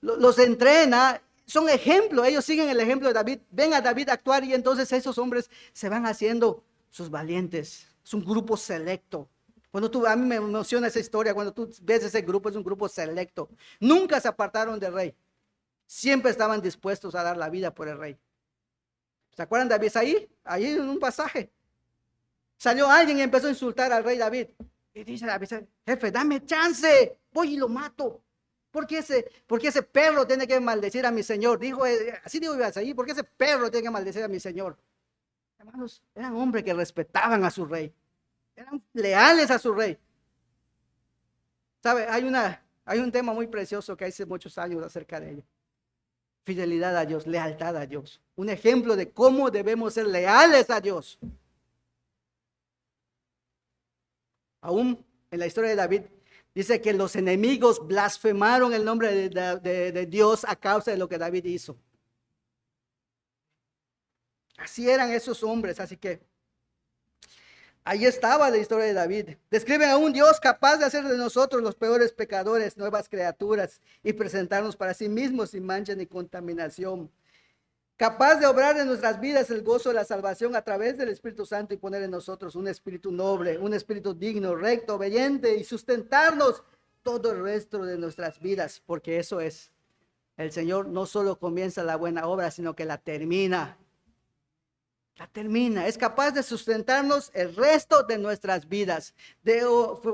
los entrena, son ejemplos, ellos siguen el ejemplo de David, ven a David actuar y entonces esos hombres se van haciendo sus valientes, es un grupo selecto. A mí me emociona esa historia, cuando tú ves ese grupo, es un grupo selecto. Nunca se apartaron del rey. Siempre estaban dispuestos a dar la vida por el rey. ¿Se acuerdan de Abisai? Ahí en un pasaje. Salió alguien y empezó a insultar al rey David. Y dice Abisai, jefe, dame chance, voy y lo mato. ¿Por qué ese perro tiene que maldecir a mi señor? Así dijo Abisai, ¿por qué ese perro tiene que maldecir a mi señor? Hermanos, eran hombres que respetaban a su rey. Eran leales a su rey. ¿Sabe? Hay un tema muy precioso que hace muchos años acerca de ello. Fidelidad a Dios, lealtad a Dios. Un ejemplo de cómo debemos ser leales a Dios. Aún en la historia de David, dice que los enemigos blasfemaron el nombre de Dios a causa de lo que David hizo. Así eran esos hombres, así que ahí estaba la historia de David. Describen a un Dios capaz de hacer de nosotros los peores pecadores, nuevas criaturas y presentarnos para sí mismos sin mancha ni contaminación. Capaz de obrar en nuestras vidas el gozo de la salvación a través del Espíritu Santo y poner en nosotros un espíritu noble, un espíritu digno, recto, obediente y sustentarnos todo el resto de nuestras vidas, porque eso es. El Señor no solo comienza la buena obra, sino que la termina. Es capaz de sustentarnos el resto de nuestras vidas, de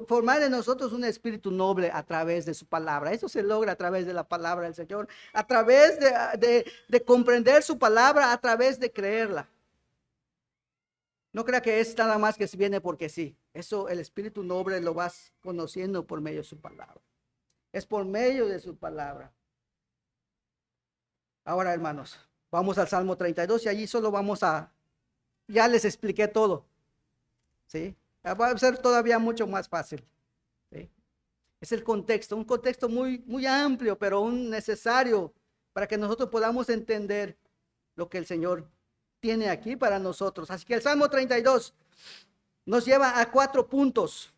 formar en nosotros un espíritu noble a través de su palabra. Eso se logra a través de la palabra del Señor, a través de comprender su palabra, a través de creerla. No crea que es nada más que si viene porque sí. Eso el Espíritu Noble lo vas conociendo por medio de su palabra. Es por medio de su palabra. Ahora, hermanos, vamos al Salmo 32 y allí solo ya les expliqué todo. ¿Sí? Va a ser todavía mucho más fácil. ¿Sí? Es el contexto, un contexto muy, muy amplio, pero un necesario para que nosotros podamos entender lo que el Señor tiene aquí para nosotros. Así que el Salmo 32 nos lleva a 4 puntos.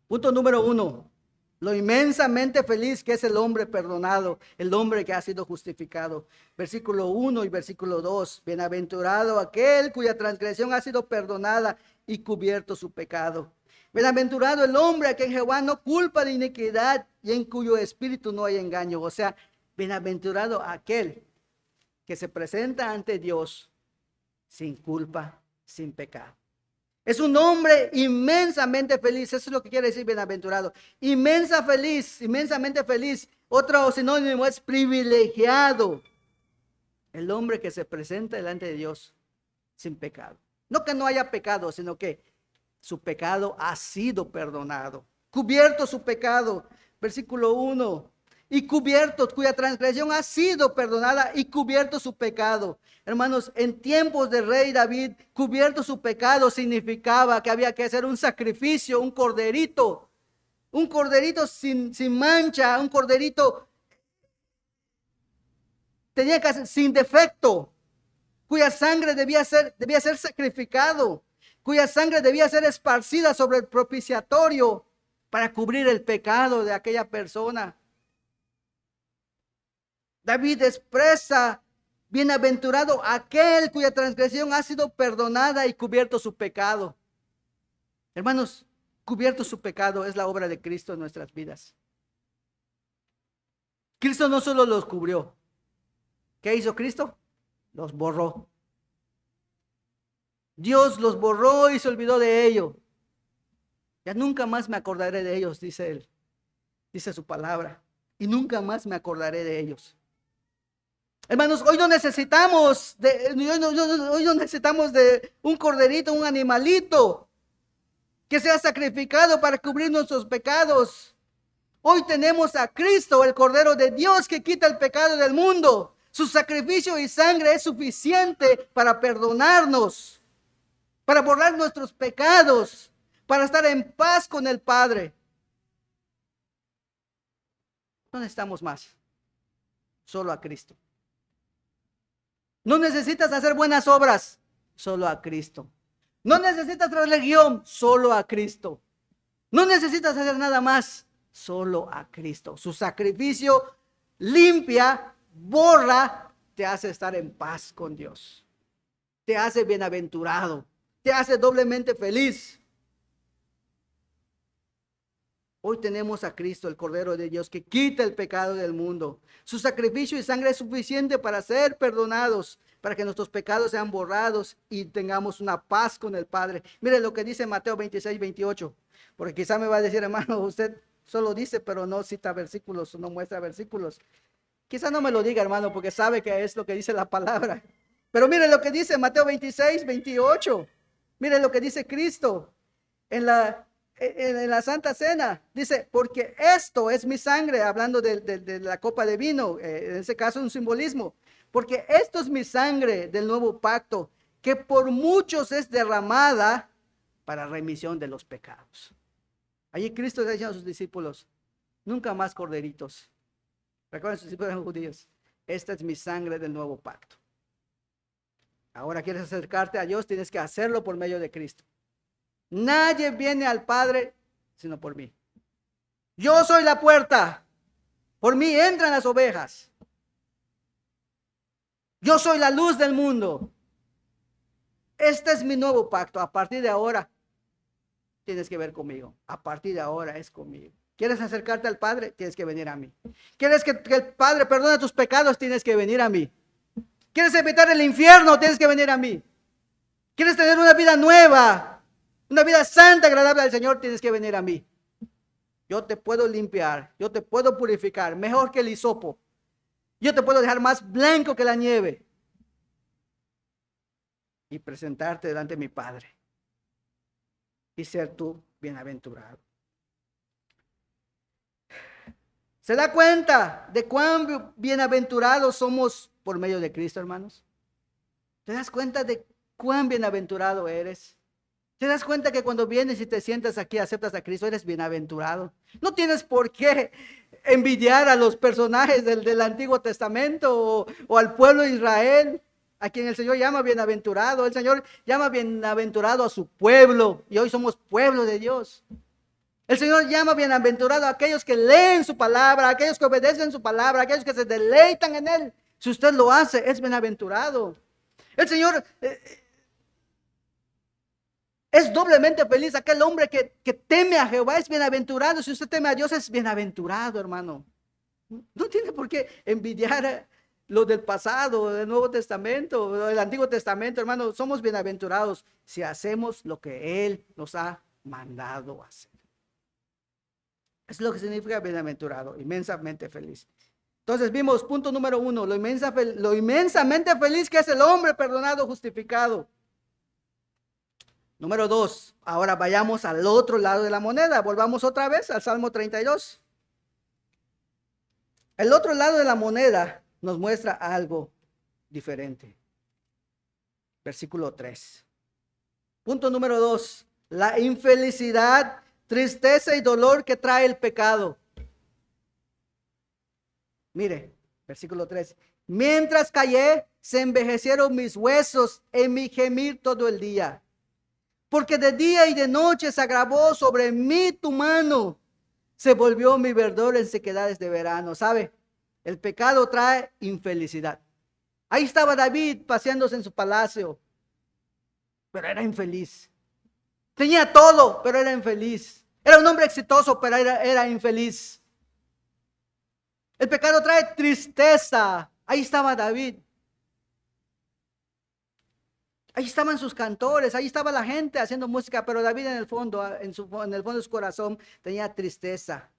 Punto número 1, lo inmensamente feliz que es el hombre perdonado, el hombre que ha sido justificado. Versículo 1 y versículo 2, bienaventurado aquel cuya transgresión ha sido perdonada y cubierto su pecado. Bienaventurado el hombre a quien Jehová no culpa de iniquidad y en cuyo espíritu no hay engaño. O sea, bienaventurado aquel que se presenta ante Dios sin culpa, sin pecado. Es un hombre inmensamente feliz. Eso es lo que quiere decir bienaventurado. Inmensamente feliz. Otro sinónimo es privilegiado. El hombre que se presenta delante de Dios sin pecado. No que no haya pecado, sino que su pecado ha sido perdonado. Cubierto su pecado. Versículo 1. Y cubierto, cuya transgresión ha sido perdonada y cubierto su pecado. Hermanos, en tiempos del rey David, cubierto su pecado significaba que había que hacer un sacrificio, un corderito sin mancha, un corderito tenía que ser sin defecto, cuya sangre debía ser sacrificado, cuya sangre debía ser esparcida sobre el propiciatorio para cubrir el pecado de aquella persona. David expresa, bienaventurado aquel cuya transgresión ha sido perdonada y cubierto su pecado. Hermanos, cubierto su pecado es la obra de Cristo en nuestras vidas. Cristo no solo los cubrió. ¿Qué hizo Cristo? Los borró. Dios los borró y se olvidó de ellos. Ya nunca más me acordaré de ellos, dice él. Dice su palabra. Y nunca más me acordaré de ellos. Hermanos, hoy no necesitamos de un corderito, un animalito que sea sacrificado para cubrir nuestros pecados. Hoy tenemos a Cristo, el Cordero de Dios, que quita el pecado del mundo. Su sacrificio y sangre es suficiente para perdonarnos, para borrar nuestros pecados, para estar en paz con el Padre. No necesitamos más, solo a Cristo. No necesitas hacer buenas obras, solo a Cristo. No necesitas religión, solo a Cristo. No necesitas hacer nada más, solo a Cristo. Su sacrificio limpia, borra, te hace estar en paz con Dios. Te hace bienaventurado, te hace doblemente feliz. Hoy tenemos a Cristo, el Cordero de Dios, que quita el pecado del mundo. Su sacrificio y sangre es suficiente para ser perdonados, para que nuestros pecados sean borrados y tengamos una paz con el Padre. Mire lo que dice Mateo 26, 28. Porque quizá me va a decir, hermano, usted solo dice, pero no cita versículos, no muestra versículos. Quizá no me lo diga, hermano, porque sabe que es lo que dice la palabra. Pero mire lo que dice Mateo 26, 28. Mire lo que dice Cristo en la Santa Cena. Dice, porque esto es mi sangre, hablando de la copa de vino, en ese caso un simbolismo. Porque esto es mi sangre del nuevo pacto, que por muchos es derramada para remisión de los pecados. Allí Cristo le dice a sus discípulos, nunca más corderitos. Recuerden, sus discípulos eran judíos. Esta es mi sangre del nuevo pacto. Ahora quieres acercarte a Dios, tienes que hacerlo por medio de Cristo. Nadie viene al Padre sino por mí. Yo soy la puerta. Por mí entran las ovejas. Yo soy la luz del mundo. Este es mi nuevo pacto. A partir de ahora tienes que ver conmigo. A partir de ahora es conmigo. ¿Quieres acercarte al Padre? Tienes que venir a mí. ¿Quieres que el Padre perdone tus pecados? Tienes que venir a mí. ¿Quieres evitar el infierno? Tienes que venir a mí. ¿Quieres tener una vida nueva? Una vida santa, agradable al Señor, tienes que venir a mí. Yo te puedo limpiar, yo te puedo purificar, mejor que el hisopo. Yo te puedo dejar más blanco que la nieve. y presentarte delante de mi Padre y ser tú bienaventurado. ¿Se da cuenta de cuán bienaventurados somos por medio de Cristo, hermanos? ¿Te das cuenta de cuán bienaventurado eres? ¿Te das cuenta que cuando vienes y te sientas aquí, aceptas a Cristo, eres bienaventurado? No tienes por qué envidiar a los personajes del Antiguo Testamento o al pueblo de Israel, a quien el Señor llama bienaventurado. El Señor llama bienaventurado a su pueblo y hoy somos pueblo de Dios. El Señor llama bienaventurado a aquellos que leen su palabra, a aquellos que obedecen su palabra, a aquellos que se deleitan en Él. Si usted lo hace, es bienaventurado. El Señor es doblemente feliz. Aquel hombre que teme a Jehová es bienaventurado. Si usted teme a Dios, es bienaventurado, hermano. No tiene por qué envidiar lo del pasado, del Nuevo Testamento, del Antiguo Testamento, hermano. Somos bienaventurados si hacemos lo que Él nos ha mandado hacer. Es lo que significa bienaventurado, inmensamente feliz. Entonces vimos punto número 1, lo inmensamente feliz que es el hombre perdonado, justificado. Número 2, ahora vayamos al otro lado de la moneda. Volvamos otra vez al Salmo 32. El otro lado de la moneda nos muestra algo diferente. Versículo 3. Punto número 2, la infelicidad, tristeza y dolor que trae el pecado. Mire, versículo 3. Mientras callé, se envejecieron mis huesos en mi gemir todo el día. Porque de día y de noche se agravó sobre mí tu mano. Se volvió mi verdor en sequedades de verano. ¿Sabe? El pecado trae infelicidad. Ahí estaba David paseándose en su palacio, pero era infeliz. Tenía todo, pero era infeliz. Era un hombre exitoso, pero era infeliz. El pecado trae tristeza. Ahí estaba David. Ahí estaban sus cantores, ahí estaba la gente haciendo música, pero David en el fondo, en el fondo de su corazón tenía tristeza.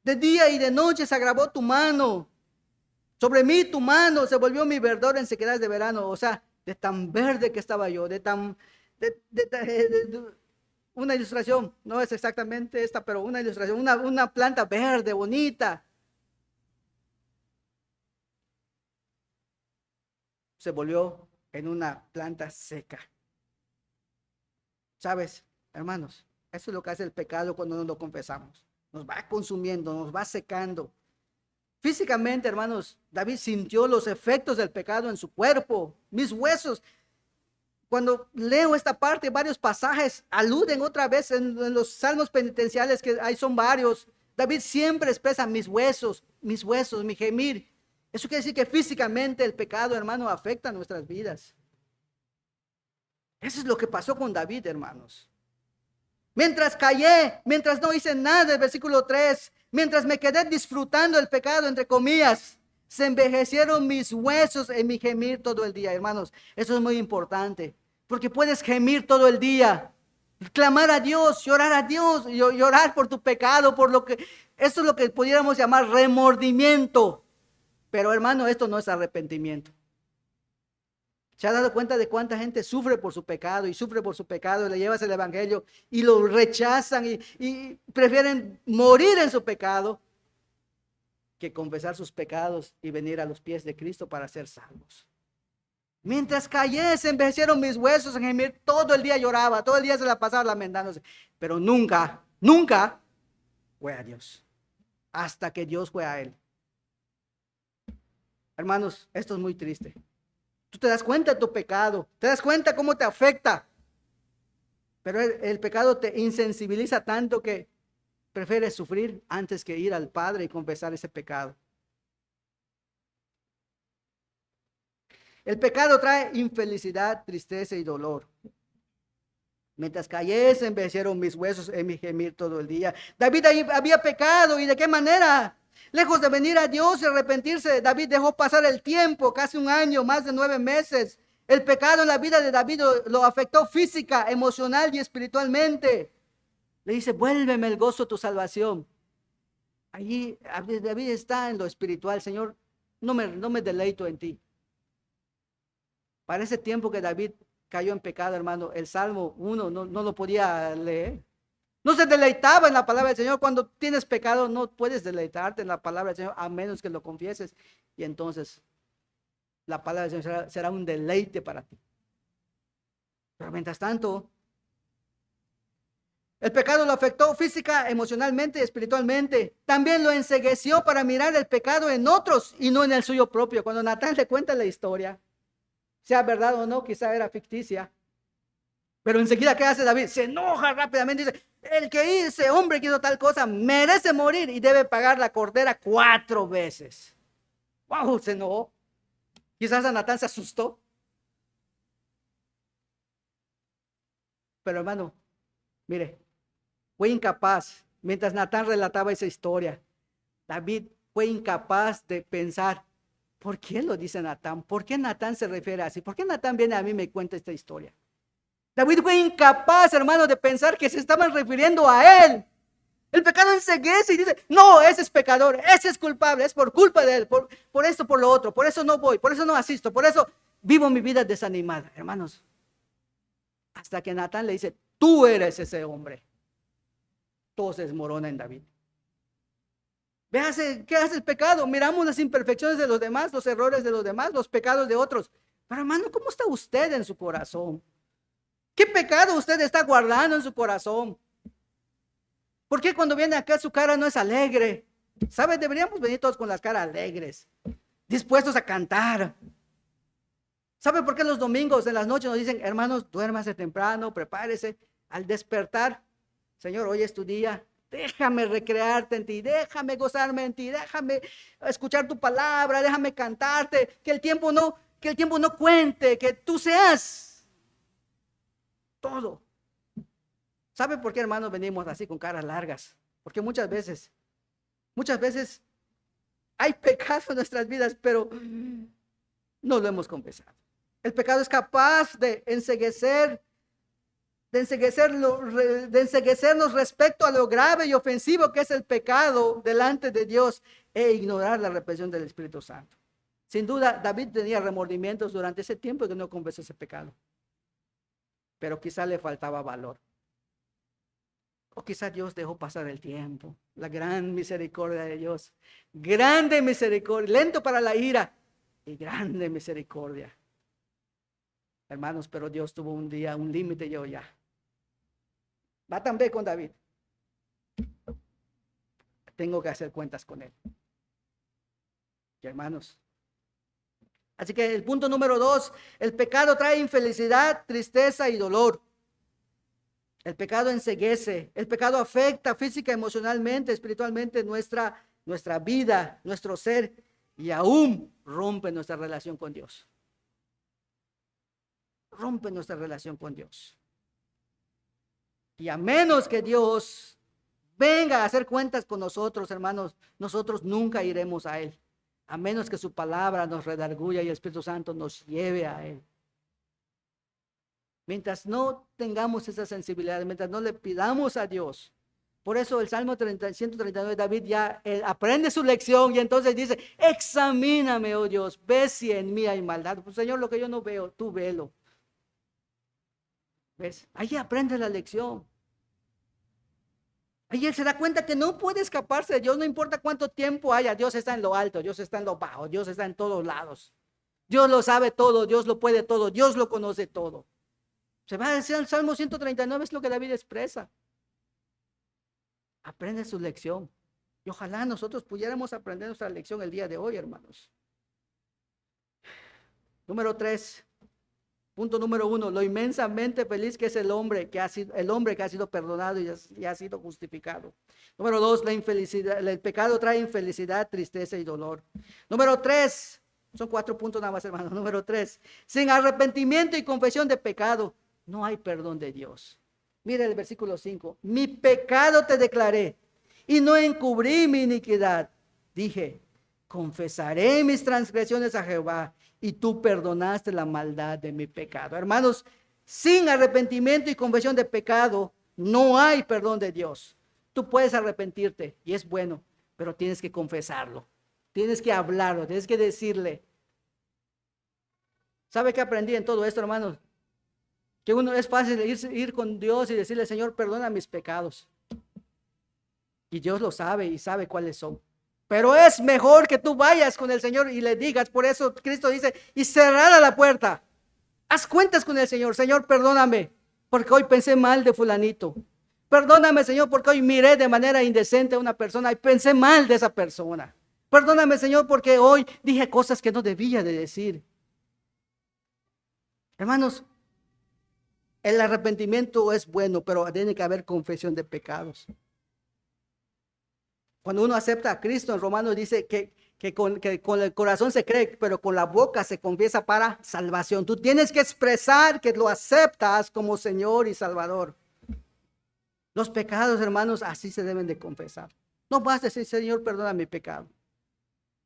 De día y de noche se agravó tu mano. Sobre mí tu mano se volvió mi verdor en sequedades de verano. O sea, de tan verde que estaba yo, una ilustración, no es exactamente esta, pero una ilustración, una planta verde, bonita. Se volvió en una planta seca. ¿Sabes, hermanos? Eso es lo que hace el pecado cuando no lo confesamos. Nos va consumiendo, nos va secando. Físicamente, hermanos, David sintió los efectos del pecado en su cuerpo, mis huesos. Cuando leo esta parte, varios pasajes aluden otra vez en los salmos penitenciales, que hay son varios. David siempre expresa mis huesos, mi gemir. Eso quiere decir que físicamente el pecado, hermano, afecta a nuestras vidas. Eso es lo que pasó con David, hermanos. Mientras callé, mientras no hice nada, el versículo 3, mientras me quedé disfrutando el pecado, entre comillas, se envejecieron mis huesos en mi gemir todo el día, hermanos. Eso es muy importante, porque puedes gemir todo el día, clamar a Dios, llorar a Dios, llorar por tu pecado, eso es lo que pudiéramos llamar remordimiento. Pero hermano, esto no es arrepentimiento. ¿Se ha dado cuenta de cuánta gente sufre por su pecado y sufre por su pecado? Le llevas el evangelio y lo rechazan y prefieren morir en su pecado que confesar sus pecados y venir a los pies de Cristo para ser salvos. Mientras callé, se envejecieron mis huesos en gemir. Todo el día lloraba, todo el día se la pasaba lamentándose, pero nunca fue a Dios, hasta que Dios fue a él. Hermanos, esto es muy triste. Tú te das cuenta de tu pecado, te das cuenta cómo te afecta, pero el pecado te insensibiliza tanto que prefieres sufrir antes que ir al Padre y confesar ese pecado. El pecado trae infelicidad, tristeza y dolor. Mientras callé, se envejecieron mis huesos en mi gemir todo el día. David había pecado, ¿y de qué manera? Lejos de venir a Dios y arrepentirse, David dejó pasar el tiempo, casi un año, más de 9 meses. El pecado en la vida de David lo afectó física, emocional y espiritualmente. Le dice, vuélveme el gozo de tu salvación. Allí David está en lo espiritual. Señor, no me deleito en ti. Para ese tiempo que David cayó en pecado, hermano, el Salmo 1 no lo podía leer. No se deleitaba en la palabra del Señor. Cuando tienes pecado no puedes deleitarte en la palabra del Señor a menos que lo confieses. Y entonces la palabra del Señor será un deleite para ti. Pero mientras tanto, el pecado lo afectó física, emocionalmente y espiritualmente. También lo encegueció para mirar el pecado en otros y no en el suyo propio. Cuando Natán le cuenta la historia, sea verdad o no, quizá era ficticia. Pero enseguida, ¿qué hace David? Se enoja rápidamente y dice, el que ese hombre que hizo tal cosa merece morir y debe pagar la cordera 4 veces. ¡Wow! Se enojó. Quizás a Natán se asustó. Pero hermano, mire, fue incapaz, mientras Natán relataba esa historia, David fue incapaz de pensar, ¿por qué lo dice Natán? ¿Por qué Natán se refiere así? ¿Por qué Natán viene a mí y me cuenta esta historia? David fue incapaz, hermano, de pensar que se estaban refiriendo a él. El pecado enceguece y dice, no, ese es pecador, ese es culpable, es por culpa de él, por esto, por lo otro, por eso no voy, por eso no asisto, por eso vivo mi vida desanimada, hermanos. Hasta que Natán le dice, tú eres ese hombre. Todo se desmorona en David. Véase, ¿qué hace el pecado? Miramos las imperfecciones de los demás, los errores de los demás, los pecados de otros. Pero hermano, ¿cómo está usted en su corazón? ¿Qué pecado usted está guardando en su corazón? ¿Por qué cuando viene acá su cara no es alegre? ¿Sabe? Deberíamos venir todos con las caras alegres, dispuestos a cantar. ¿Sabe por qué los domingos en las noches nos dicen, hermanos, duérmase temprano, prepárese? Al despertar, Señor, hoy es tu día, déjame recrearte en ti, déjame gozarme en ti, déjame escuchar tu palabra, déjame cantarte, que el tiempo no cuente, que tú seas todo. ¿Sabe por qué, hermanos, venimos así con caras largas? Porque muchas veces hay pecado en nuestras vidas, pero no lo hemos confesado. El pecado es capaz de enceguecernos respecto a lo grave y ofensivo que es el pecado delante de Dios e ignorar la represión del Espíritu Santo. Sin duda, David tenía remordimientos durante ese tiempo que no confesó ese pecado. Pero quizá le faltaba valor. O quizá Dios dejó pasar el tiempo. La gran misericordia de Dios. Grande misericordia. Lento para la ira y grande misericordia. Hermanos, pero Dios tuvo un día, un límite yo ya. Va también con David. Tengo que hacer cuentas con él. Y hermanos. Así que el punto número 2, el pecado trae infelicidad, tristeza y dolor. El pecado enceguece, el pecado afecta física, emocionalmente, espiritualmente nuestra vida, nuestro ser y aún rompe nuestra relación con Dios. Rompe nuestra relación con Dios. Y a menos que Dios venga a hacer cuentas con nosotros, hermanos, nosotros nunca iremos a Él. A menos que su palabra nos redarguya y el Espíritu Santo nos lleve a Él. Mientras no tengamos esa sensibilidad, mientras no le pidamos a Dios. Por eso el Salmo 139, David ya aprende su lección y entonces dice, examíname, oh Dios, ve si en mí hay maldad. Pues, Señor, lo que yo no veo, tú velo. ¿Ves? Ahí aprende la lección. Ahí él se da cuenta que no puede escaparse de Dios, no importa cuánto tiempo haya. Dios está en lo alto, Dios está en lo bajo, Dios está en todos lados. Dios lo sabe todo, Dios lo puede todo, Dios lo conoce todo. Se va a decir el Salmo 139, es lo que David expresa. Aprende su lección. Y ojalá nosotros pudiéramos aprender nuestra lección el día de hoy, hermanos. Número 3. Punto número 1, lo inmensamente feliz que es el hombre que ha sido perdonado y ha sido justificado. Número 2, la infelicidad, el pecado trae infelicidad, tristeza y dolor. Número 3, son 4 puntos nada más, hermano. Número 3, sin arrepentimiento y confesión de pecado, no hay perdón de Dios. Mira el versículo 5, mi pecado te declaré y no encubrí mi iniquidad. Dije, confesaré mis transgresiones a Jehová y tú perdonaste la maldad de mi pecado. Hermanos, sin arrepentimiento y confesión de pecado, no hay perdón de Dios. Tú puedes arrepentirte y es bueno, pero tienes que confesarlo. Tienes que hablarlo, tienes que decirle. ¿Sabe qué aprendí en todo esto, hermanos? Que uno es fácil ir con Dios y decirle, Señor, perdona mis pecados. Y Dios lo sabe y sabe cuáles son. Pero es mejor que tú vayas con el Señor y le digas. Por eso Cristo dice, y cerrada la puerta. Haz cuentas con el Señor. Señor, perdóname, porque hoy pensé mal de fulanito. Perdóname, Señor, porque hoy miré de manera indecente a una persona y pensé mal de esa persona. Perdóname, Señor, porque hoy dije cosas que no debía de decir. Hermanos, el arrepentimiento es bueno, pero tiene que haber confesión de pecados. Cuando uno acepta a Cristo, en Romanos dice que con el corazón se cree, pero con la boca se confiesa para salvación. Tú tienes que expresar que lo aceptas como Señor y Salvador. Los pecados, hermanos, así se deben de confesar. No vas a decir, Señor, perdona mi pecado.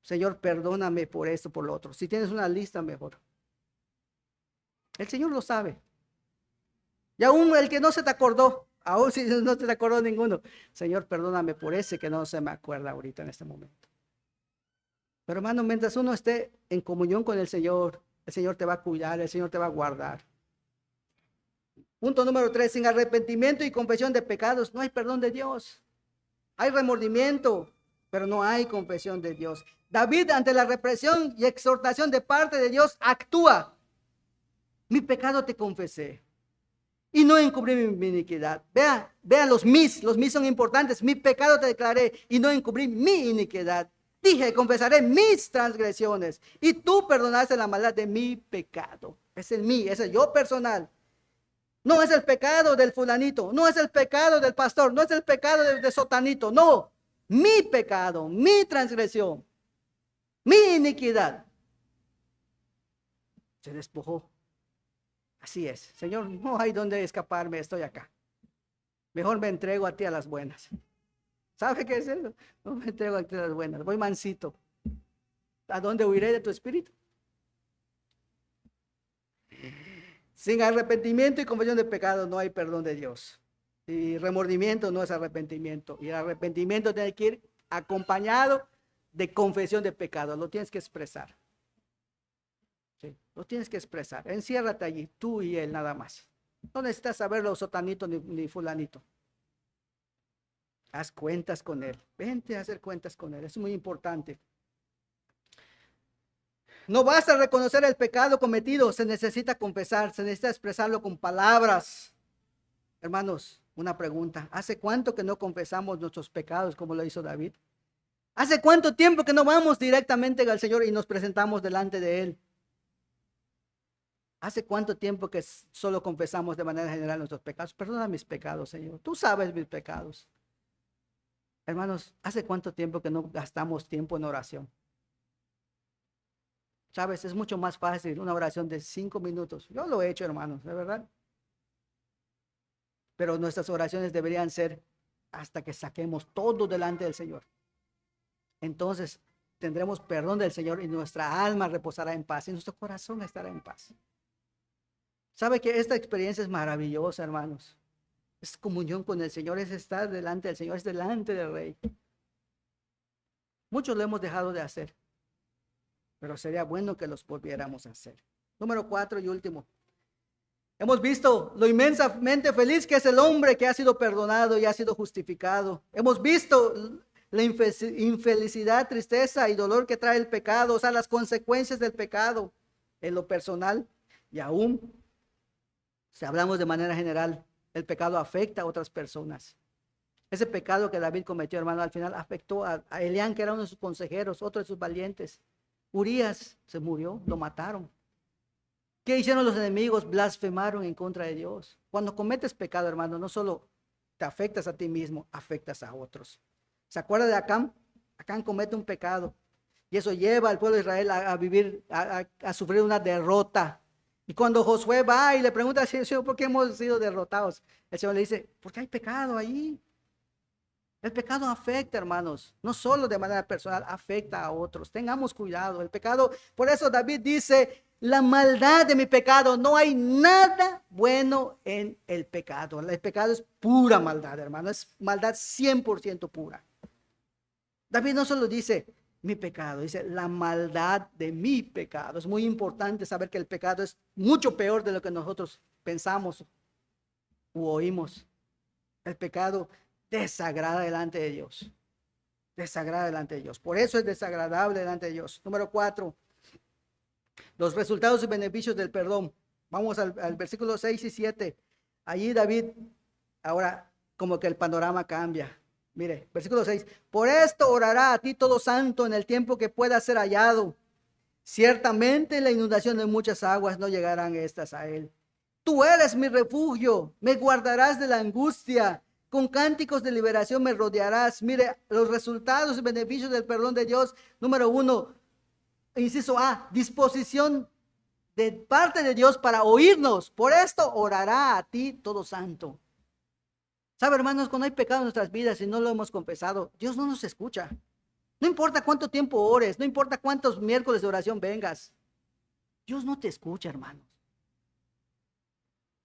Señor, perdóname por esto, por lo otro. Si tienes una lista, mejor. El Señor lo sabe. Y aún el que no se te acordó, aún si no te acordó ninguno, Señor, perdóname por ese que no se me acuerda ahorita en este momento. Pero hermano, mientras uno esté en comunión con el Señor te va a cuidar, el Señor te va a guardar. Punto número 3, sin arrepentimiento y confesión de pecados, no hay perdón de Dios. Hay remordimiento, pero no hay confesión de Dios. David, ante la represión y exhortación de parte de Dios, actúa. Mi pecado te confesé y no encubrí mi iniquidad. Vean los mis son importantes. Mi pecado te declaré y no encubrí mi iniquidad. Dije, confesaré mis transgresiones y tú perdonaste la maldad de mi pecado. Es el mí, es el yo personal. No es el pecado del fulanito, no es el pecado del pastor, no es el pecado de sotanito, no. Mi pecado, mi transgresión, mi iniquidad. Se despojó. Así es, Señor, no hay donde escaparme, estoy acá. Mejor me entrego a ti a las buenas. ¿Sabe qué es eso? No me entrego a ti a las buenas, voy mansito. ¿A dónde huiré de tu espíritu? Sin arrepentimiento y confesión de pecado no hay perdón de Dios. Y remordimiento no es arrepentimiento. Y el arrepentimiento tiene que ir acompañado de confesión de pecado. Lo tienes que expresar. Sí, lo tienes que expresar. Enciérrate allí, tú y él nada más. No necesitas saberlo sotanito ni fulanito. Haz cuentas con él. Vente a hacer cuentas con él. Es muy importante. No basta reconocer el pecado cometido, se necesita confesar, se necesita expresarlo con palabras. Hermanos, una pregunta. ¿Hace cuánto que no confesamos nuestros pecados como lo hizo David? ¿Hace cuánto tiempo que no vamos directamente al Señor y nos presentamos delante de Él? ¿Hace cuánto tiempo que solo confesamos de manera general nuestros pecados? Perdona mis pecados, Señor. Tú sabes mis pecados. Hermanos, ¿hace cuánto tiempo que no gastamos tiempo en oración? Sabes, es mucho más fácil una oración de 5 minutos. Yo lo he hecho, hermanos, de verdad. Pero nuestras oraciones deberían ser hasta que saquemos todo delante del Señor. Entonces tendremos perdón del Señor y nuestra alma reposará en paz y nuestro corazón estará en paz. ¿Sabe que esta experiencia es maravillosa, hermanos? Es comunión con el Señor, es estar delante del Señor, es delante del Rey. Muchos lo hemos dejado de hacer, pero sería bueno que los volviéramos a hacer. Número 4 y último. Hemos visto lo inmensamente feliz que es el hombre que ha sido perdonado y ha sido justificado. Hemos visto la infelicidad, tristeza y dolor que trae el pecado, o sea, las consecuencias del pecado en lo personal. Y aún, si hablamos de manera general, el pecado afecta a otras personas. Ese pecado que David cometió, hermano, al final afectó a Elián, que era uno de sus consejeros, otro de sus valientes. Urías se murió, lo mataron. ¿Qué hicieron los enemigos? Blasfemaron en contra de Dios. Cuando cometes pecado, hermano, no solo te afectas a ti mismo, afectas a otros. ¿Se acuerda de Acán? Acán comete un pecado y eso lleva al pueblo de Israel a vivir, a sufrir una derrota. Y cuando Josué va y le pregunta al Señor, ¿por qué hemos sido derrotados? El Señor le dice, porque hay pecado ahí. El pecado afecta, hermanos, no solo de manera personal, afecta a otros. Tengamos cuidado. El pecado, por eso David dice, la maldad de mi pecado, no hay nada bueno en el pecado. El pecado es pura maldad, hermano, es maldad 100% pura. David no solo dice mi pecado, dice la maldad de mi pecado. Es muy importante saber que el pecado es mucho peor de lo que nosotros pensamos u oímos. El pecado desagrada delante de Dios. Desagrada delante de Dios. Por eso es desagradable delante de Dios. Número 4. Los resultados y beneficios del perdón. Vamos al versículo 6 y 7. Allí David, ahora como que el panorama cambia. Mire, versículo 6. Por esto orará a ti todo santo en el tiempo que pueda ser hallado. Ciertamente la inundación de muchas aguas no llegarán estas a él. Tú eres mi refugio, me guardarás de la angustia. Con cánticos de liberación me rodearás. Mire, los resultados y beneficios del perdón de Dios. Número 1, inciso A, disposición de parte de Dios para oírnos. Por esto orará a ti todo santo. ¿Sabe, hermanos? Cuando hay pecado en nuestras vidas y no lo hemos confesado, Dios no nos escucha. No importa cuánto tiempo ores, no importa cuántos miércoles de oración vengas. Dios no te escucha, hermanos.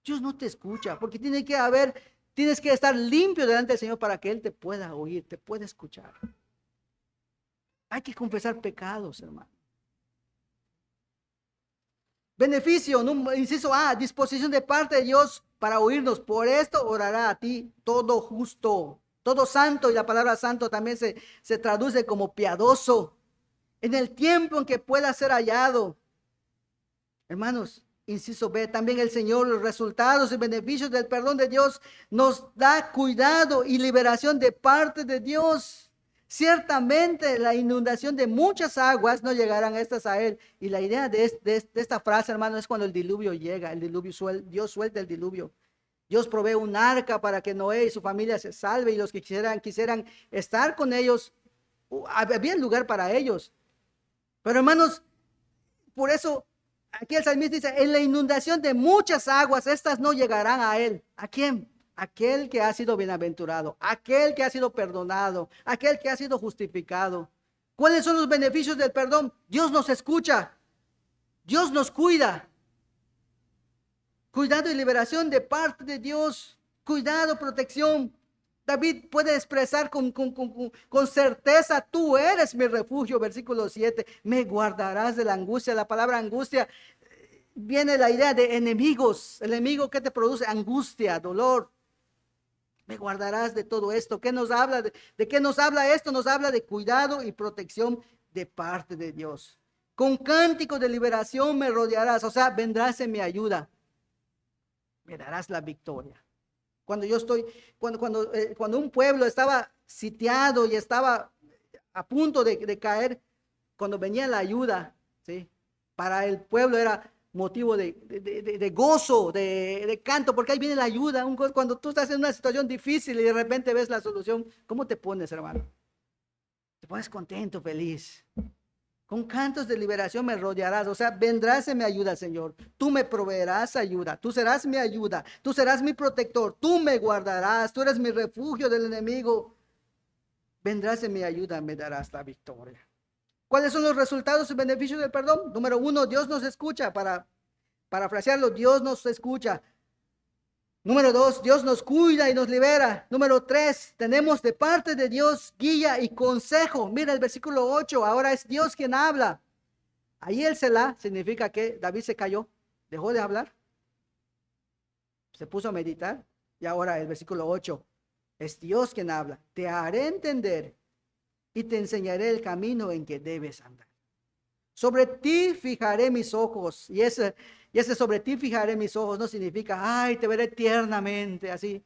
Dios no te escucha, porque tienes que estar limpio delante del Señor para que Él te pueda oír, te pueda escuchar. Hay que confesar pecados, hermano. Beneficio, inciso A, disposición de parte de Dios para oírnos. Por esto orará a ti todo justo, todo santo, y la palabra santo también se traduce como piadoso, en el tiempo en que pueda ser hallado. Hermanos, inciso B, también el Señor, los resultados y beneficios del perdón de Dios nos da cuidado y liberación de parte de Dios. Ciertamente la inundación de muchas aguas no llegarán estas a él. Y la idea de esta frase, hermano, es cuando el diluvio llega, Dios suelta el diluvio. Dios provee un arca para que Noé y su familia se salve, y los que quisieran estar con ellos, había lugar para ellos. Pero, hermanos, por eso aquí el salmista dice, en la inundación de muchas aguas, estas no llegarán a él. ¿A quién? Aquel que ha sido bienaventurado, aquel que ha sido perdonado, aquel que ha sido justificado. ¿Cuáles son los beneficios del perdón? Dios nos escucha, Dios nos cuida. Cuidado y liberación de parte de Dios, cuidado, protección. David puede expresar con certeza, tú eres mi refugio, versículo 7, me guardarás de la angustia. La palabra angustia viene la idea de enemigos, el enemigo que te produce angustia, dolor. Me guardarás de todo esto. ¿Qué nos habla? ¿De qué nos habla esto? Nos habla de cuidado y protección de parte de Dios. Con cántico de liberación me rodearás, o sea, vendrás en mi ayuda. Me darás la victoria. Cuando un pueblo estaba sitiado y estaba a punto de caer, cuando venía la ayuda, ¿sí? Para el pueblo era motivo de gozo, de canto, porque ahí viene la ayuda. Cuando tú estás en una situación difícil y de repente ves la solución, ¿cómo te pones, hermano? Te pones contento, feliz. Con cantos de liberación me rodearás, o sea, vendrás en mi ayuda, Señor. Tú me proveerás ayuda, tú serás mi ayuda, tú serás mi protector, tú me guardarás, tú eres mi refugio del enemigo. Vendrás en mi ayuda, me darás la victoria. ¿Cuáles son los resultados y beneficios del perdón? Número 1, Dios nos escucha. Para parafrasearlo, Dios nos escucha. Número 2, Dios nos cuida y nos libera. Número 3, tenemos de parte de Dios guía y consejo. Mira el versículo 8, ahora es Dios quien habla. Ahí el Selah significa que David se cayó, dejó de hablar, se puso a meditar. Y ahora el versículo 8, es Dios quien habla. Te haré entender y te enseñaré el camino en que debes andar. Sobre ti fijaré mis ojos. Y ese sobre ti fijaré mis ojos no significa, ay, te veré tiernamente, así.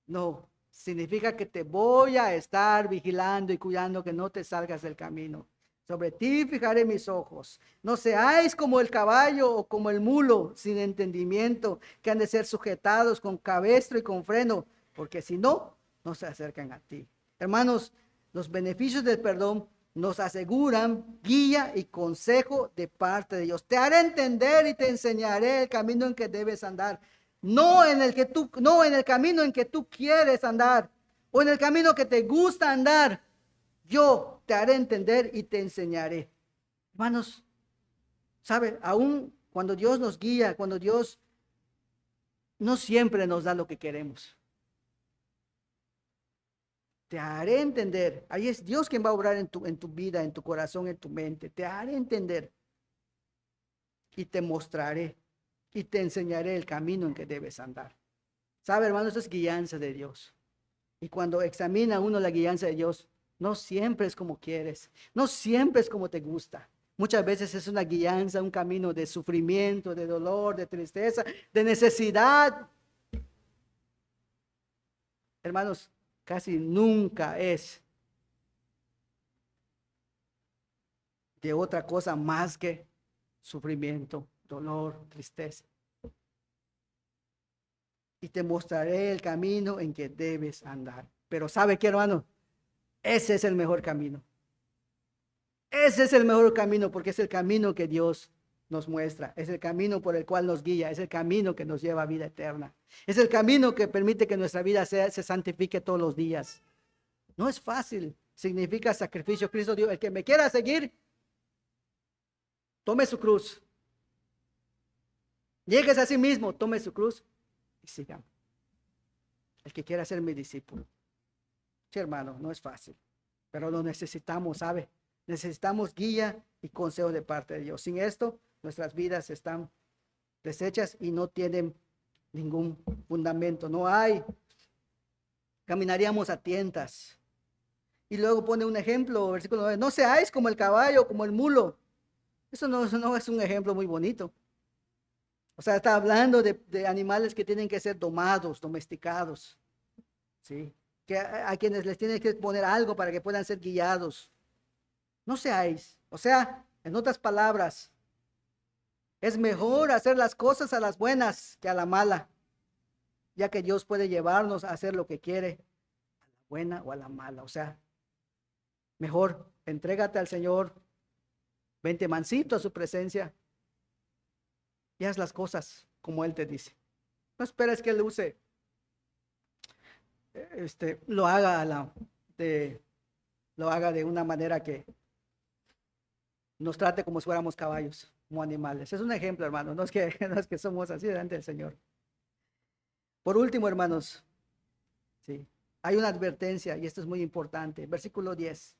No, significa que te voy a estar vigilando y cuidando que no te salgas del camino. Sobre ti fijaré mis ojos. No seáis como el caballo o como el mulo sin entendimiento, que han de ser sujetados con cabestro y con freno, porque si no, no se acercan a ti. Hermanos, los beneficios del perdón nos aseguran guía y consejo de parte de Dios. Te haré entender y te enseñaré el camino en que debes andar. No en el camino en que tú quieres andar o en el camino que te gusta andar. Yo te haré entender y te enseñaré. Hermanos, ¿sabe? Aún cuando Dios nos guía, cuando Dios no siempre nos da lo que queremos. Te haré entender. Ahí es Dios quien va a obrar en tu vida, en tu corazón, en tu mente. Te haré entender y te mostraré y te enseñaré el camino en que debes andar. ¿Sabe, hermano? Esto es guianza de Dios. Y cuando examina uno la guianza de Dios, no siempre es como quieres, no siempre es como te gusta. Muchas veces es una guianza, un camino de sufrimiento, de dolor, de tristeza, de necesidad. Hermanos, casi nunca es de otra cosa más que sufrimiento, dolor, tristeza. Y te mostraré el camino en que debes andar. Pero ¿sabe qué, hermano? Ese es el mejor camino. Ese es el mejor camino porque es el camino que Dios nos muestra. Es el camino por el cual nos guía. Es el camino que nos lleva a vida eterna. Es el camino que permite que nuestra vida se santifique todos los días. No es fácil. Significa sacrificio. Cristo dijo, el que me quiera seguir, tome su cruz. Llegues a sí mismo, tome su cruz y sigan. El que quiera ser mi discípulo. Sí, hermano, no es fácil, pero lo necesitamos, ¿sabe? Necesitamos guía y consejo de parte de Dios. Sin esto, nuestras vidas están deshechas y no tienen ningún fundamento. No hay. Caminaríamos a tientas. Y luego pone un ejemplo, versículo 9. No seáis como el caballo, como el mulo. Eso no es un ejemplo muy bonito. O sea, está hablando de animales que tienen que ser domados, domesticados. ¿Sí? Que a quienes les tienen que poner algo para que puedan ser guiados. No seáis. O sea, en otras palabras, es mejor hacer las cosas a las buenas que a la mala, ya que Dios puede llevarnos a hacer lo que quiere, a la buena o a la mala. O sea, mejor entrégate al Señor, vente mansito a su presencia y haz las cosas como Él te dice. No esperes que Él use, lo haga lo haga de una manera que nos trate como si fuéramos caballos, como animales. Es un ejemplo, hermano, no es que somos así delante del Señor. Por último, hermanos, sí, hay una advertencia y esto es muy importante. Versículo 10.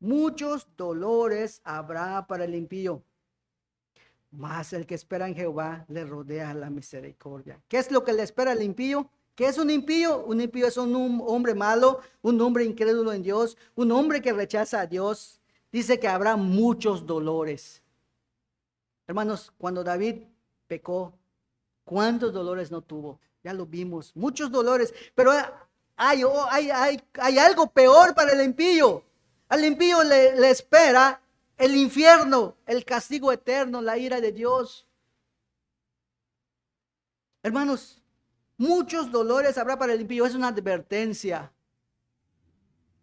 Muchos dolores habrá para el impío, mas el que espera en Jehová le rodea la misericordia. ¿Qué es lo que le espera al impío? ¿Qué es un impío? Un impío es un hombre malo, un hombre incrédulo en Dios, un hombre que rechaza a Dios. Dice que habrá muchos dolores. Hermanos, cuando David pecó, ¿cuántos dolores no tuvo? Ya lo vimos, muchos dolores, pero hay algo peor para el impío. Al impío le espera el infierno, el castigo eterno, la ira de Dios. Hermanos, muchos dolores habrá para el impío, es una advertencia.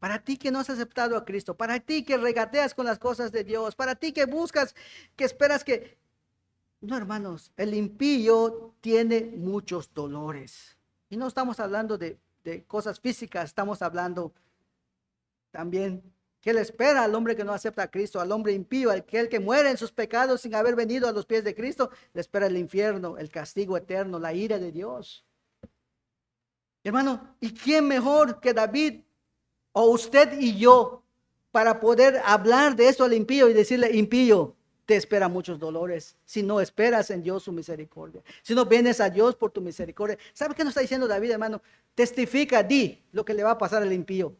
Para ti que no has aceptado a Cristo, para ti que regateas con las cosas de Dios, para ti que buscas, que esperas que... No, hermanos, el impío tiene muchos dolores. Y no estamos hablando de cosas físicas, estamos hablando también que le espera al hombre que no acepta a Cristo, al hombre impío, aquel que muere en sus pecados sin haber venido a los pies de Cristo, le espera el infierno, el castigo eterno, la ira de Dios. Hermano, ¿y quién mejor que David o usted y yo para poder hablar de esto al impío y decirle, impío, te espera muchos dolores si no esperas en Dios su misericordia, si no vienes a Dios por tu misericordia? ¿Sabe qué nos está diciendo David, hermano? Testifica, di lo que le va a pasar al impío.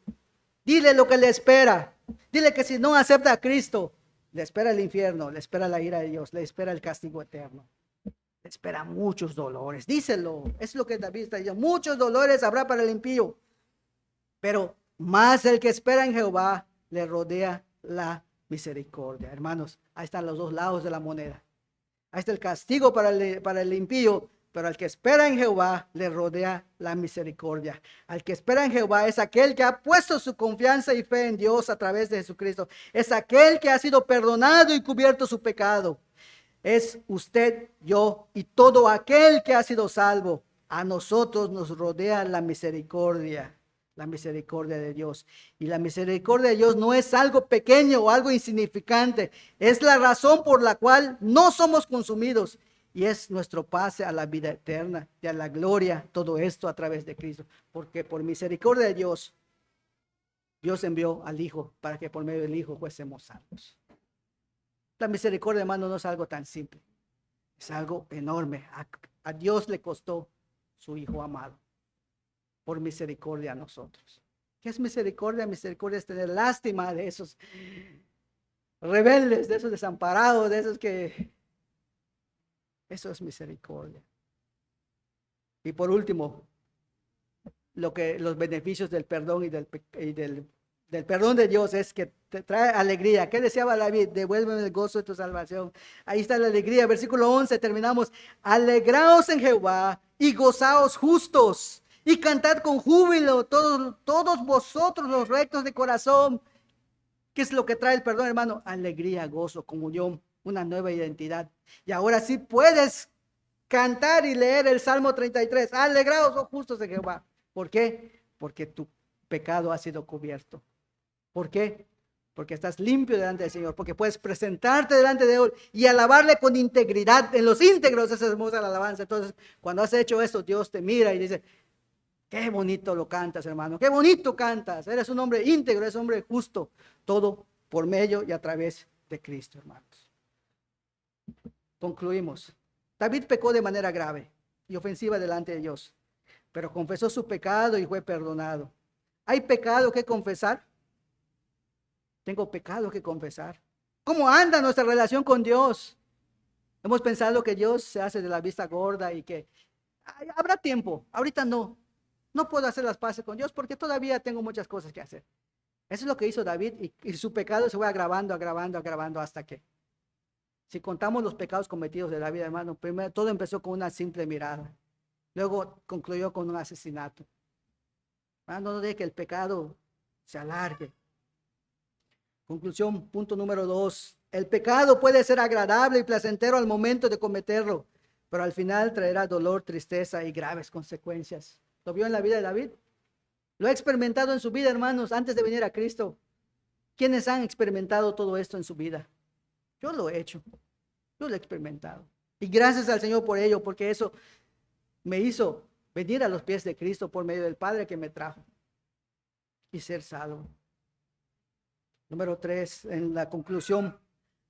Dile lo que le espera. Dile que si no acepta a Cristo, le espera el infierno, le espera la ira de Dios, le espera el castigo eterno. Le espera muchos dolores. Díselo. Es lo que David está diciendo. Muchos dolores habrá para el impío. Pero más el que espera en Jehová le rodea la misericordia. Hermanos, ahí están los dos lados de la moneda. Ahí está el castigo para el impío, pero al que espera en Jehová le rodea la misericordia. Al que espera en Jehová es aquel que ha puesto su confianza y fe en Dios a través de Jesucristo. Es aquel que ha sido perdonado y cubierto su pecado. Es usted, yo y todo aquel que ha sido salvo. A nosotros nos rodea la misericordia de Dios. Y la misericordia de Dios no es algo pequeño o algo insignificante. Es la razón por la cual no somos consumidos. Y es nuestro pase a la vida eterna y a la gloria. Todo esto a través de Cristo. Porque por misericordia de Dios, Dios envió al Hijo para que por medio del Hijo fuésemos salvos. La misericordia, hermano, no es algo tan simple. Es algo enorme. A Dios le costó su Hijo amado por misericordia a nosotros. ¿Qué es misericordia? Misericordia es tener lástima de esos rebeldes, de esos desamparados, de esos que... Eso es misericordia. Y por último, los beneficios del perdón y del perdón de Dios es que te trae alegría. ¿Qué deseaba David? Devuélveme el gozo de tu salvación. Ahí está la alegría. Versículo 11, terminamos. Alegraos en Jehová y gozaos justos y cantad con júbilo todos vosotros los rectos de corazón. ¿Qué es lo que trae el perdón, hermano? Alegría, gozo, comunión, una nueva identidad. Y ahora sí puedes cantar y leer el Salmo 33. Alegraos, oh justos de Jehová. ¿Por qué? Porque tu pecado ha sido cubierto. ¿Por qué? Porque estás limpio delante del Señor, porque puedes presentarte delante de Él y alabarle con integridad. En los íntegros es hermosa la alabanza. Entonces, cuando has hecho esto, Dios te mira y dice, qué bonito lo cantas, hermano, qué bonito cantas. Eres un hombre íntegro, eres un hombre justo. Todo por medio y a través de Cristo, hermanos. Concluimos. David pecó de manera grave y ofensiva delante de Dios, pero confesó su pecado y fue perdonado. ¿Hay pecado que confesar? Tengo pecado que confesar. ¿Cómo anda nuestra relación con Dios? Hemos pensado que Dios se hace de la vista gorda y que habrá tiempo. Ahorita no. No puedo hacer las paces con Dios porque todavía tengo muchas cosas que hacer. Eso es lo que hizo David y su pecado se fue agravando, agravando, agravando hasta que, si contamos los pecados cometidos de David, hermano, primero todo empezó con una simple mirada. Luego concluyó con un asesinato. No deje que el pecado se alargue. Conclusión, punto número 2. El pecado puede ser agradable y placentero al momento de cometerlo, pero al final traerá dolor, tristeza y graves consecuencias. ¿Lo vio en la vida de David? Lo ha experimentado en su vida, hermanos, antes de venir a Cristo. ¿Quiénes han experimentado todo esto en su vida? Yo lo he hecho. Yo lo he experimentado. Y gracias al Señor por ello, porque eso me hizo venir a los pies de Cristo por medio del Padre que me trajo y ser salvo. Número 3, en la conclusión,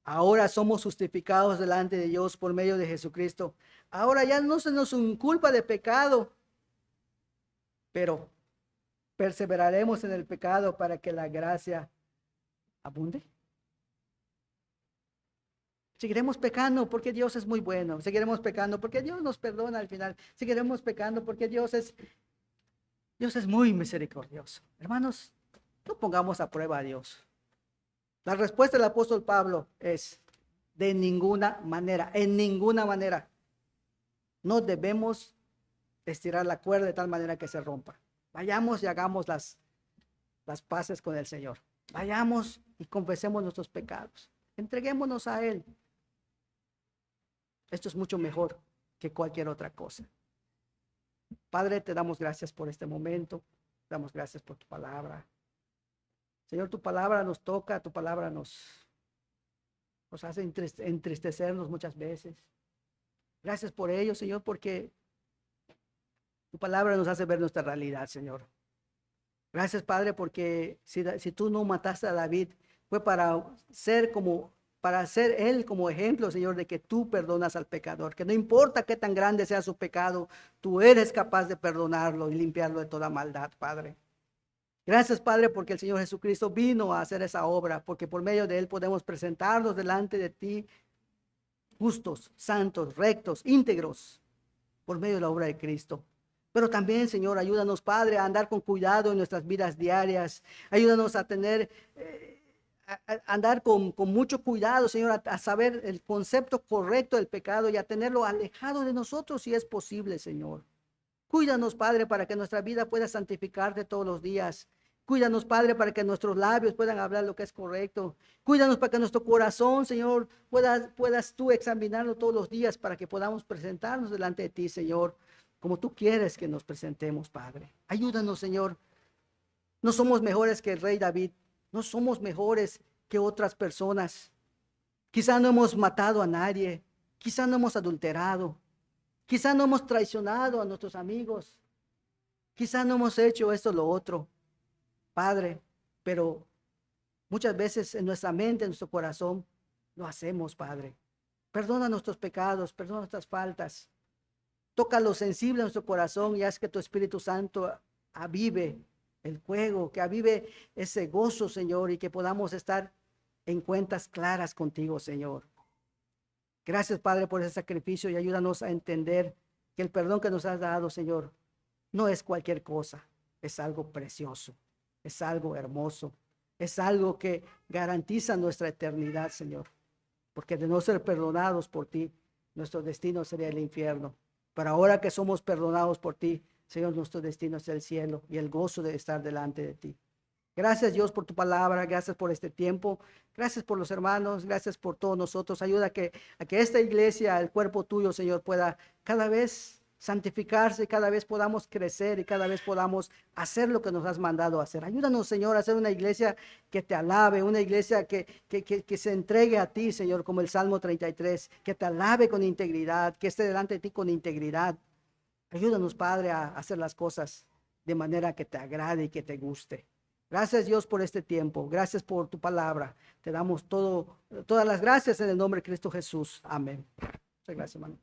ahora somos justificados delante de Dios por medio de Jesucristo. Ahora ya no se nos inculpa de pecado, pero perseveraremos en el pecado para que la gracia abunde. Seguiremos pecando porque Dios es muy bueno. Seguiremos pecando porque Dios nos perdona al final. Seguiremos pecando porque Dios es muy misericordioso. Hermanos, no pongamos a prueba a Dios. La respuesta del apóstol Pablo es, de ninguna manera, en ninguna manera. No debemos estirar la cuerda de tal manera que se rompa. Vayamos y hagamos las paces con el Señor. Vayamos y confesemos nuestros pecados. Entreguémonos a Él. Esto es mucho mejor que cualquier otra cosa. Padre, te damos gracias por este momento. Te damos gracias por tu palabra. Señor, tu palabra nos toca, tu palabra nos hace entristecernos muchas veces. Gracias por ello, Señor, porque tu palabra nos hace ver nuestra realidad, Señor. Gracias, Padre, porque si tú no mataste a David, fue para ser él como ejemplo, Señor, de que tú perdonas al pecador, que no importa qué tan grande sea su pecado, tú eres capaz de perdonarlo y limpiarlo de toda maldad, Padre. Gracias, Padre, porque el Señor Jesucristo vino a hacer esa obra, porque por medio de Él podemos presentarnos delante de ti justos, santos, rectos, íntegros, por medio de la obra de Cristo. Pero también, Señor, ayúdanos, Padre, a andar con cuidado en nuestras vidas diarias. Ayúdanos a tener, a andar con mucho cuidado, Señor, a saber el concepto correcto del pecado y a tenerlo alejado de nosotros si es posible, Señor. Cuídanos, Padre, para que nuestra vida pueda santificarte todos los días. Cuídanos, Padre, para que nuestros labios puedan hablar lo que es correcto. Cuídanos para que nuestro corazón, Señor, puedas tú examinarlo todos los días para que podamos presentarnos delante de ti, Señor, como tú quieres que nos presentemos, Padre. Ayúdanos, Señor. No somos mejores que el rey David. No somos mejores que otras personas. Quizá no hemos matado a nadie. Quizá no hemos adulterado. Quizá no hemos traicionado a nuestros amigos. Quizá no hemos hecho esto o lo otro, Padre, pero muchas veces en nuestra mente, en nuestro corazón, lo hacemos, Padre. Perdona nuestros pecados, perdona nuestras faltas. Toca lo sensible en nuestro corazón y haz que tu Espíritu Santo avive el fuego, que avive ese gozo, Señor, y que podamos estar en cuentas claras contigo, Señor. Gracias, Padre, por ese sacrificio y ayúdanos a entender que el perdón que nos has dado, Señor, no es cualquier cosa, es algo precioso, es algo hermoso, es algo que garantiza nuestra eternidad, Señor. Porque de no ser perdonados por ti, nuestro destino sería el infierno. Pero ahora que somos perdonados por ti, Señor, nuestro destino es el cielo y el gozo de estar delante de ti. Gracias, Dios, por tu palabra, gracias por este tiempo, gracias por los hermanos, gracias por todos nosotros. Ayuda a que esta iglesia, el cuerpo tuyo, Señor, pueda cada vez santificarse, cada vez podamos crecer y cada vez podamos hacer lo que nos has mandado hacer. Ayúdanos, Señor, a ser una iglesia que te alabe, una iglesia que se entregue a ti, Señor, como el Salmo 33, que te alabe con integridad, que esté delante de ti con integridad. Ayúdanos, Padre, a hacer las cosas de manera que te agrade y que te guste. Gracias, Dios, por este tiempo. Gracias por tu palabra. Te damos todas las gracias en el nombre de Cristo Jesús. Amén. Muchas gracias, hermano.